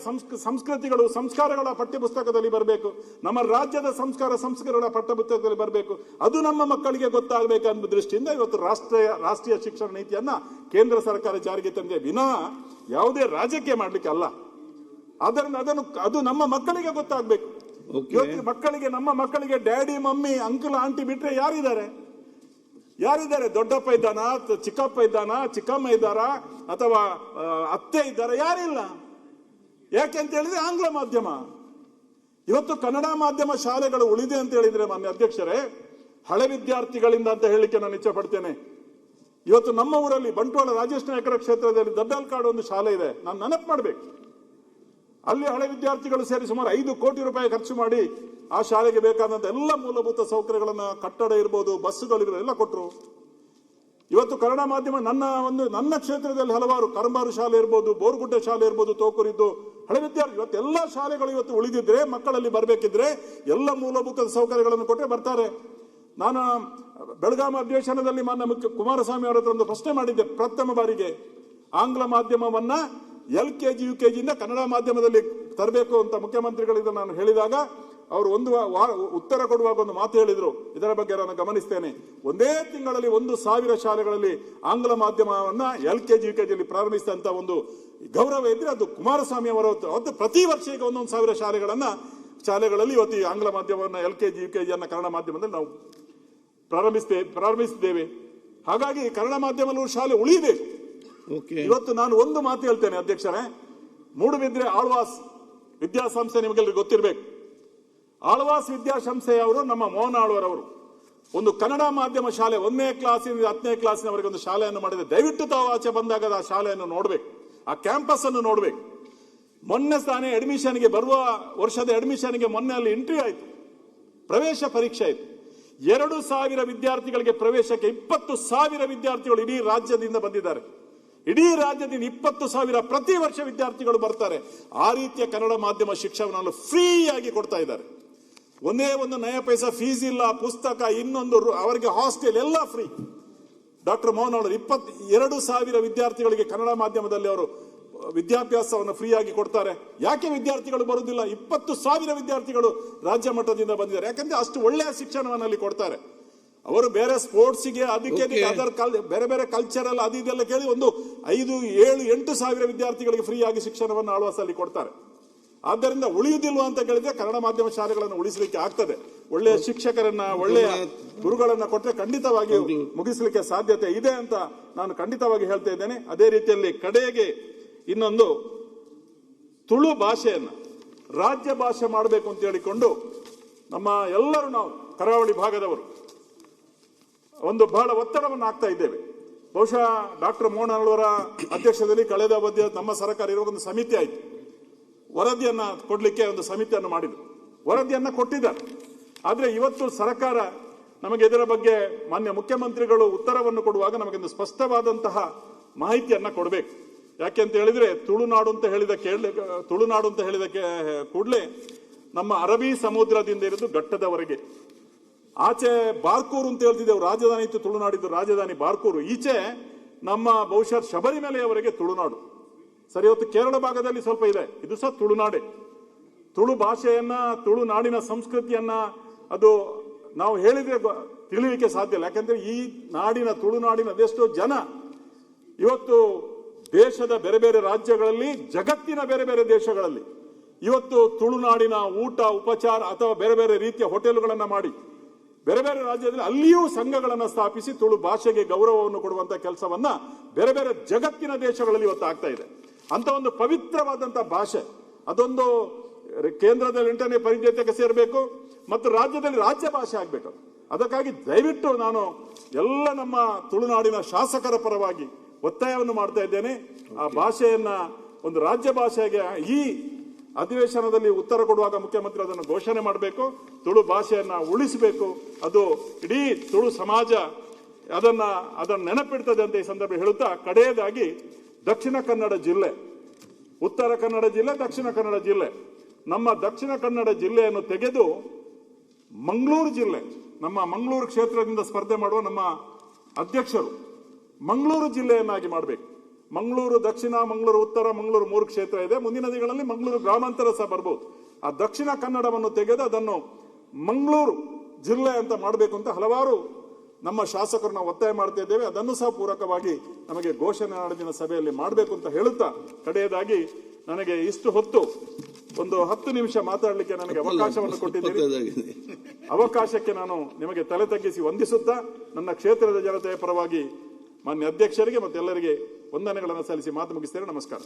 ಸಂಸ್ಕೃತಿಗಳು, ಸಂಸ್ಕಾರಗಳ ಪಠ್ಯಪುಸ್ತಕದಲ್ಲಿ ಬರಬೇಕು. ನಮ್ಮ ರಾಜ್ಯದ ಸಂಸ್ಕಾರಗಳ ಪಠ್ಯಪುಸ್ತಕದಲ್ಲಿ ಬರಬೇಕು. ಅದು ನಮ್ಮ ಮಕ್ಕಳಿಗೆ ಗೊತ್ತಾಗಬೇಕು ಅನ್ನೋ ದೃಷ್ಟಿಯಿಂದ ಇವತ್ತು ರಾಷ್ಟ್ರೀಯ ಶಿಕ್ಷಣ ನೀತಿಯನ್ನ ಕೇಂದ್ರ ಸರ್ಕಾರ ಜಾರಿಗೆ ತಂದಿದೆ, ವಿನಃ ಯಾವುದೇ ರಾಜಕೀಯ ಮಾಡ್ಲಿಕ್ಕೆ ಅಲ್ಲ. ಅದರಿಂದ ಅದು ನಮ್ಮ ಮಕ್ಕಳಿಗೆ ಗೊತ್ತಾಗಬೇಕು. ನಮ್ಮ ಮಕ್ಕಳಿಗೆ ಡ್ಯಾಡಿ, ಮಮ್ಮಿ, ಅಂಕಲ್, ಆಂಟಿ ಬಿಟ್ರೆ ಯಾರಿದ್ದಾರೆ? ದೊಡ್ಡಪ್ಪ ಇದ್ದಾನ, ಚಿಕ್ಕಪ್ಪ ಇದ್ದಾನ, ಚಿಕ್ಕಮ್ಮ ಇದ್ದಾರ, ಅಥವಾ ಅತ್ತೆ ಇದ್ದಾರ? ಯಾರಿಲ್ಲ. ಯಾಕೆ ಅಂತ ಹೇಳಿದ್ರೆ ಆಂಗ್ಲ ಮಾಧ್ಯಮ. ಇವತ್ತು ಕನ್ನಡ ಮಾಧ್ಯಮ ಶಾಲೆಗಳು ಉಳಿದೆ ಅಂತ ಹೇಳಿದ್ರೆ, ಮಾನ್ಯ ಅಧ್ಯಕ್ಷರೇ, ಹಳೆ ವಿದ್ಯಾರ್ಥಿಗಳಿಂದ ಅಂತ ಹೇಳಿಕೆ ನಾನು ಇಚ್ಛೆ ಪಡ್ತೇನೆ. ಇವತ್ತು ನಮ್ಮ ಊರಲ್ಲಿ ಬಂಟ್ವಾಳ ರಾಜೇಶ್ ನಾಯಕರ ಕ್ಷೇತ್ರದಲ್ಲಿ ದಡ್ಡಲ್ಕಾಡು ಒಂದು ಶಾಲೆ ಇದೆ. ನಾನು ನೆನಪು ಮಾಡ್ಬೇಕು, ಅಲ್ಲಿ ಹಳೆ ವಿದ್ಯಾರ್ಥಿಗಳು ಸೇರಿ ಸುಮಾರು 5 ಕೋಟಿ ರೂಪಾಯಿ ಖರ್ಚು ಮಾಡಿ ಆ ಶಾಲೆಗೆ ಬೇಕಾದಂತ ಎಲ್ಲ ಮೂಲಭೂತ ಸೌಕರ್ಯಗಳನ್ನ, ಕಟ್ಟಡ ಇರ್ಬೋದು, ಬಸ್ಸುಗಳಿರ್ಬೋದು, ಎಲ್ಲ ಕೊಟ್ಟರು. ಇವತ್ತು ಕನ್ನಡ ಮಾಧ್ಯಮ ನನ್ನ ಕ್ಷೇತ್ರದಲ್ಲಿ ಹಲವಾರು ಕರಂಬಾರು ಶಾಲೆ ಇರ್ಬೋದು, ಬೋರ್ಗುಡ್ಡೆ ಶಾಲೆ ಇರ್ಬೋದು, ತೋಕೂರಿದ್ದು ಹಳೆ ವಿದ್ಯಾರ್ಥಿ. ಇವತ್ತು ಎಲ್ಲ ಶಾಲೆಗಳು ಇವತ್ತು ಉಳಿದಿದ್ರೆ, ಮಕ್ಕಳಲ್ಲಿ ಬರಬೇಕಿದ್ರೆ ಎಲ್ಲ ಮೂಲಭೂತ ಸೌಕರ್ಯಗಳನ್ನು ಕೊಟ್ಟರೆ ಬರ್ತಾರೆ. ನಾನು ಬೆಳಗಾವಿ ಅಧಿವೇಶನದಲ್ಲಿ ಮಾನ್ಯ ಕುಮಾರಸ್ವಾಮಿ ಅವರ ಹತ್ರ ಒಂದು ಪ್ರಶ್ನೆ ಮಾಡಿದ್ದೆ. ಪ್ರಥಮ ಬಾರಿಗೆ ಆಂಗ್ಲ ಮಾಧ್ಯಮವನ್ನ LKG UKG ಇಂದ ಕನ್ನಡ ಮಾಧ್ಯಮದಲ್ಲಿ ತರಬೇಕು ಅಂತ ಮುಖ್ಯಮಂತ್ರಿಗಳಿಂದ ನಾನು ಹೇಳಿದಾಗ ಅವರು ಉತ್ತರ ಕೊಡುವಾಗ ಒಂದು ಮಾತು ಹೇಳಿದ್ರು. ಇದರ ಬಗ್ಗೆ ನಾನು ಗಮನಿಸ್ತೇನೆ. ಒಂದೇ ತಿಂಗಳಲ್ಲಿ 1,000 ಶಾಲೆಗಳಲ್ಲಿ ಆಂಗ್ಲ ಮಾಧ್ಯಮವನ್ನ LKG UKG ಯಲ್ಲಿ ಪ್ರಾರಂಭಿಸಿದಂತ ಒಂದು ಗೌರವ ಇದ್ರೆ ಅದು ಕುಮಾರಸ್ವಾಮಿ ಅವತ್ತು ಪ್ರತಿ ವರ್ಷ ಈಗ 1,000 ಶಾಲೆಗಳಲ್ಲಿ ಇವತ್ತು ಈ ಆಂಗ್ಲ ಮಾಧ್ಯಮವನ್ನ LKG UKG ಅನ್ನ ಕನ್ನಡ ಮಾಧ್ಯಮದಲ್ಲಿ ನಾವು ಪ್ರಾರಂಭಿಸಿದ್ದೇವೆ. ಹಾಗಾಗಿ ಕನ್ನಡ ಮಾಧ್ಯಮದಲ್ಲಿ ಶಾಲೆ ಉಳಿಬೇಕು. ಇವತ್ತು ನಾನು ಒಂದು ಮಾತು ಹೇಳ್ತೇನೆ ಅಧ್ಯಕ್ಷರೇ, ಮೂಡುಬಿದ್ರೆ ಆಳ್ವಾಸ್ ವಿದ್ಯಾಸಂಸ್ಥೆ ನಿಮಗೆಲ್ಲರಿಗೂ ಗೊತ್ತಿರಬೇಕು. ಆಳ್ವಾಸ್ ವಿದ್ಯಾಸಂಸ್ಥೆಯವರು ನಮ್ಮ ಮೋಹನ್ ಆಳ್ವರವರು ಒಂದು ಕನ್ನಡ ಮಾಧ್ಯಮ ಶಾಲೆ 1ನೇ ಕ್ಲಾಸಿನಿಂದ 10ನೇ ಕ್ಲಾಸಿನವರೆಗೆ ಒಂದು ಶಾಲೆಯನ್ನು ಮಾಡಿದೆ. ದಯವಿಟ್ಟು ತಾವು ಆಚೆ ಬಂದಾಗ ಆ ಶಾಲೆಯನ್ನು ನೋಡ್ಬೇಕು, ಆ ಕ್ಯಾಂಪಸ್ ಅನ್ನು ನೋಡ್ಬೇಕು. ಮೊನ್ನೆ ತಾನೇ ಅಡ್ಮಿಷನ್ಗೆ, ಬರುವ ವರ್ಷದ ಅಡ್ಮಿಷನ್ಗೆ ಮೊನ್ನೆ ಅಲ್ಲಿ ಎಂಟ್ರಿ ಆಯ್ತು, ಪ್ರವೇಶ ಪರೀಕ್ಷೆ ಆಯ್ತು. 2,000 ವಿದ್ಯಾರ್ಥಿಗಳಿಗೆ ಪ್ರವೇಶಕ್ಕೆ 20,000 ವಿದ್ಯಾರ್ಥಿಗಳು ಇಡೀ ರಾಜ್ಯದಿಂದ ಬಂದಿದ್ದಾರೆ. ಇಡೀ ರಾಜ್ಯದಿಂದ 20,000 ಪ್ರತಿ ವರ್ಷ ವಿದ್ಯಾರ್ಥಿಗಳು ಬರ್ತಾರೆ. ಆ ರೀತಿಯ ಕನ್ನಡ ಮಾಧ್ಯಮ ಶಿಕ್ಷಣವನ್ನು ಫ್ರೀ ಆಗಿ ಕೊಡ್ತಾ ಇದ್ದಾರೆ. ಒಂದೇ ಒಂದು ನಯ ಪೈಸಾ ಫೀಸ್ ಇಲ್ಲ, ಪುಸ್ತಕ, ಇನ್ನೊಂದು ಅವರಿಗೆ ಹಾಸ್ಟೆಲ್ ಎಲ್ಲ ಫ್ರೀ. ಡಾಕ್ಟರ್ ಮೋಹನ್ ಅವರು 22,000 ವಿದ್ಯಾರ್ಥಿಗಳಿಗೆ ಕನ್ನಡ ಮಾಧ್ಯಮದಲ್ಲಿ ಅವರು ವಿದ್ಯಾಭ್ಯಾಸವನ್ನು ಫ್ರೀ ಆಗಿ ಕೊಡ್ತಾರೆ. ಯಾಕೆ ವಿದ್ಯಾರ್ಥಿಗಳು ಬರುವುದಿಲ್ಲ? 20,000 ವಿದ್ಯಾರ್ಥಿಗಳು ರಾಜ್ಯ ಮಟ್ಟದಿಂದ ಬಂದಿದ್ದಾರೆ. ಯಾಕಂದ್ರೆ ಅಷ್ಟು ಒಳ್ಳೆಯ ಶಿಕ್ಷಣವನ್ನು ಅಲ್ಲಿ ಕೊಡ್ತಾರೆ. ಅವರು ಬೇರೆ ಸ್ಪೋರ್ಟ್ಸ್ಗೆ, ಅದಕ್ಕೆ ಅದರ್ ಬೇರೆ ಬೇರೆ ಕಲ್ಚರಲ್ ಅದು ಇದೆಲ್ಲ ಕೇಳಿ 5, 7, 8,000 ವಿದ್ಯಾರ್ಥಿಗಳಿಗೆ ಫ್ರೀ ಆಗಿ ಶಿಕ್ಷಣವನ್ನು ಆಳ್ವಾಸಲ್ಲಿ ಕೊಡ್ತಾರೆ. ಆದ್ದರಿಂದ ಉಳಿಯುವುದಿಲ್ವ ಅಂತ ಕೇಳಿದ್ರೆ ಕನ್ನಡ ಮಾಧ್ಯಮ ಶಾಲೆಗಳನ್ನು ಉಳಿಸಲಿಕ್ಕೆ ಆಗ್ತದೆ. ಒಳ್ಳೆಯ ಶಿಕ್ಷಕರನ್ನ, ಒಳ್ಳೆಯ ಗುರುಗಳನ್ನ ಕೊಟ್ಟರೆ ಖಂಡಿತವಾಗಿ ಮುಗಿಸಲಿಕ್ಕೆ ಸಾಧ್ಯತೆ ಇದೆ ಅಂತ ನಾನು ಖಂಡಿತವಾಗಿ ಹೇಳ್ತಾ ಇದ್ದೇನೆ. ಅದೇ ರೀತಿಯಲ್ಲಿ ಕಡೆಗೆ ಇನ್ನೊಂದು, ತುಳು ಭಾಷೆಯನ್ನ ರಾಜ್ಯ ಭಾಷೆ ಮಾಡಬೇಕು ಅಂತ ಹೇಳಿಕೊಂಡು ನಮ್ಮ ಎಲ್ಲರೂ, ನಾವು ಕರಾವಳಿ ಭಾಗದವರು ಬಹಳ ಒತ್ತಡವನ್ನು ಹಾಕ್ತಾ ಇದ್ದೇವೆ. ಬಹುಶಃ ಡಾಕ್ಟರ್ ಮೋಹನ್ ಅವರ ಅಧ್ಯಕ್ಷತೆಯಲ್ಲಿ ಕಳೆದ ಅವಧಿಯ ನಮ್ಮ ಸರ್ಕಾರ ಇರುವ ಒಂದು ಸಮಿತಿ ಆಯಿತು. ವರದಿಯನ್ನ ಕೊಡ್ಲಿಕ್ಕೆ ಒಂದು ಸಮಿತಿಯನ್ನು ಮಾಡಿದ್ರು, ವರದಿಯನ್ನ ಕೊಟ್ಟಿದ್ದಾರೆ. ಆದ್ರೆ ಇವತ್ತು ಸರ್ಕಾರ ನಮಗೆ ಇದರ ಬಗ್ಗೆ ಮಾನ್ಯ ಮುಖ್ಯಮಂತ್ರಿಗಳು ಉತ್ತರವನ್ನು ಕೊಡುವಾಗ ನಮಗೊಂದು ಸ್ಪಷ್ಟವಾದಂತಹ ಮಾಹಿತಿಯನ್ನ ಕೊಡಬೇಕು. ಯಾಕೆ ಅಂತ ಹೇಳಿದ್ರೆ ತುಳುನಾಡು ಅಂತ ಹೇಳಿದ ಕೂಡಲೇ ನಮ್ಮ ಅರಬ್ಬಿ ಸಮುದ್ರದಿಂದ ಹಿಡಿದು ಘಟ್ಟದವರೆಗೆ, ಆಚೆ ಬಾರ್ಕೂರು ಅಂತ ಹೇಳ್ತಿದ್ದೆವು, ರಾಜಧಾನಿ ಇತ್ತು ತುಳುನಾಡಿದ್ದು, ರಾಜಧಾನಿ ಬಾರ್ಕೂರು. ಈಚೆ ನಮ್ಮ ಬಹುಶಃ ಶಬರಿಮಲೆಯವರೆಗೆ ತುಳುನಾಡು. ಸರಿ, ಇವತ್ತು ಕೇರಳ ಭಾಗದಲ್ಲಿ ಸ್ವಲ್ಪ ಇದೆ, ಇದು ಸಹ ತುಳುನಾಡೆ. ತುಳು ಭಾಷೆಯನ್ನ, ತುಳುನಾಡಿನ ಸಂಸ್ಕೃತಿಯನ್ನ ಅದು ನಾವು ಹೇಳಿದ್ರೆ ತಿಳಿಲಿಕ್ಕೆ ಸಾಧ್ಯ ಇಲ್ಲ. ಯಾಕಂದ್ರೆ ಈ ನಾಡಿನ ತುಳುನಾಡಿನ ಅದೆಷ್ಟೋ ಜನ ಇವತ್ತು ದೇಶದ ಬೇರೆ ಬೇರೆ ರಾಜ್ಯಗಳಲ್ಲಿ, ಜಗತ್ತಿನ ಬೇರೆ ಬೇರೆ ದೇಶಗಳಲ್ಲಿ ಇವತ್ತು ತುಳುನಾಡಿನ ಊಟ ಉಪಚಾರ ಅಥವಾ ಬೇರೆ ಬೇರೆ ರೀತಿಯ ಹೋಟೆಲ್ಗಳನ್ನು ಮಾಡಿ ಬೇರೆ ಬೇರೆ ರಾಜ್ಯದಲ್ಲಿ ಅಲ್ಲಿಯೂ ಸಂಘಗಳನ್ನು ಸ್ಥಾಪಿಸಿ ತುಳು ಭಾಷೆಗೆ ಗೌರವವನ್ನು ಕೊಡುವಂತ ಕೆಲಸವನ್ನ ಬೇರೆ ಬೇರೆ ಜಗತ್ತಿನ ದೇಶಗಳಲ್ಲಿ ಇವತ್ತು ಆಗ್ತಾ ಇದೆ. ಅಂತ ಒಂದು ಪವಿತ್ರವಾದಂತಹ ಭಾಷೆ ಅದೊಂದು ಕೇಂದ್ರದಲ್ಲಿ 8ನೇ ಪರಿಚಯಕ್ಕೆ ಸೇರಬೇಕು ಮತ್ತು ರಾಜ್ಯದಲ್ಲಿ ರಾಜ್ಯ ಭಾಷೆ ಆಗ್ಬೇಕು. ಅದಕ್ಕಾಗಿ ದಯವಿಟ್ಟು ನಾನು ಎಲ್ಲ ನಮ್ಮ ತುಳುನಾಡಿನ ಶಾಸಕರ ಪರವಾಗಿ ಒತ್ತಾಯವನ್ನು ಮಾಡ್ತಾ ಇದ್ದೇನೆ. ಆ ಭಾಷೆಯನ್ನ ಒಂದು ರಾಜ್ಯ ಭಾಷೆಗೆ ಈ ಅಧಿವೇಶನದಲ್ಲಿ ಉತ್ತರ ಕೊಡುವಾಗ ಮುಖ್ಯಮಂತ್ರಿ ಅದನ್ನು ಘೋಷಣೆ ಮಾಡಬೇಕು. ತುಳು ಭಾಷೆಯನ್ನ ಉಳಿಸಬೇಕು. ಅದು ಇಡೀ ತುಳು ಸಮಾಜ ಅದನ್ನು ನೆನಪಿಡ್ತದೆ ಅಂತ ಈ ಸಂದರ್ಭ ಹೇಳುತ್ತಾ, ಕಡೆಯದಾಗಿ ದಕ್ಷಿಣ ಕನ್ನಡ ಜಿಲ್ಲೆ, ಉತ್ತರ ಕನ್ನಡ ಜಿಲ್ಲೆ, ದಕ್ಷಿಣ ಕನ್ನಡ ಜಿಲ್ಲೆ, ನಮ್ಮ ದಕ್ಷಿಣ ಕನ್ನಡ ಜಿಲ್ಲೆಯನ್ನು ತೆಗೆದು ಮಂಗಳೂರು ಜಿಲ್ಲೆ, ನಮ್ಮ ಮಂಗಳೂರು ಕ್ಷೇತ್ರದಿಂದ ಸ್ಪರ್ಧೆ ಮಾಡುವ ನಮ್ಮ ಅಧ್ಯಕ್ಷರು ಮಂಗಳೂರು ಜಿಲ್ಲೆಯನ್ನಾಗಿ ಮಾಡಬೇಕು. ಮಂಗಳೂರು ದಕ್ಷಿಣ, ಮಂಗಳೂರು ಉತ್ತರ, ಮಂಗಳೂರು 3 ಕ್ಷೇತ್ರ ಇದೆ. ಮುಂದಿನ ದಿನಗಳಲ್ಲಿ ಮಂಗಳೂರು ಗ್ರಾಮಾಂತರ ಸಹ ಬರ್ಬೋದು. ಆ ದಕ್ಷಿಣ ಕನ್ನಡವನ್ನು ತೆಗೆದು ಅದನ್ನು ಮಂಗಳೂರು ಜಿಲ್ಲೆ ಅಂತ ಮಾಡಬೇಕು ಅಂತ ಹಲವಾರು ನಮ್ಮ ಶಾಸಕರು ನಾವು ಒತ್ತಾಯ ಮಾಡ್ತಾ ಇದ್ದೇವೆ. ಅದನ್ನು ಸಹ ಪೂರಕವಾಗಿ ನಮಗೆ ಘೋಷಣೆ ನಾಡಿನ ಸಭೆಯಲ್ಲಿ ಮಾಡಬೇಕು ಅಂತ ಹೇಳುತ್ತಾ, ಕಡೆಯದಾಗಿ ನನಗೆ ಇಷ್ಟು ಹೊತ್ತು ಒಂದು 10 ನಿಮಿಷ ಮಾತಾಡಲಿಕ್ಕೆ ನನಗೆ ಅವಕಾಶವನ್ನು ಕೊಟ್ಟಿದ್ದೀರಿ. ಅವಕಾಶಕ್ಕೆ ನಾನು ನಿಮಗೆ ತಲೆ ತಗ್ಗಿಸಿ ವಂದಿಸುತ್ತಾ ನನ್ನ ಕ್ಷೇತ್ರದ ಜನತೆಯ ಪರವಾಗಿ ಮಾನ್ಯ ಅಧ್ಯಕ್ಷರಿಗೆ ಮತ್ತು ಎಲ್ಲರಿಗೆ ವಂದನೆಗಳನ್ನು ಸಲ್ಲಿಸಿ ಮಾತು ಮುಗಿಸ್ತೇನೆ. ನಮಸ್ಕಾರ.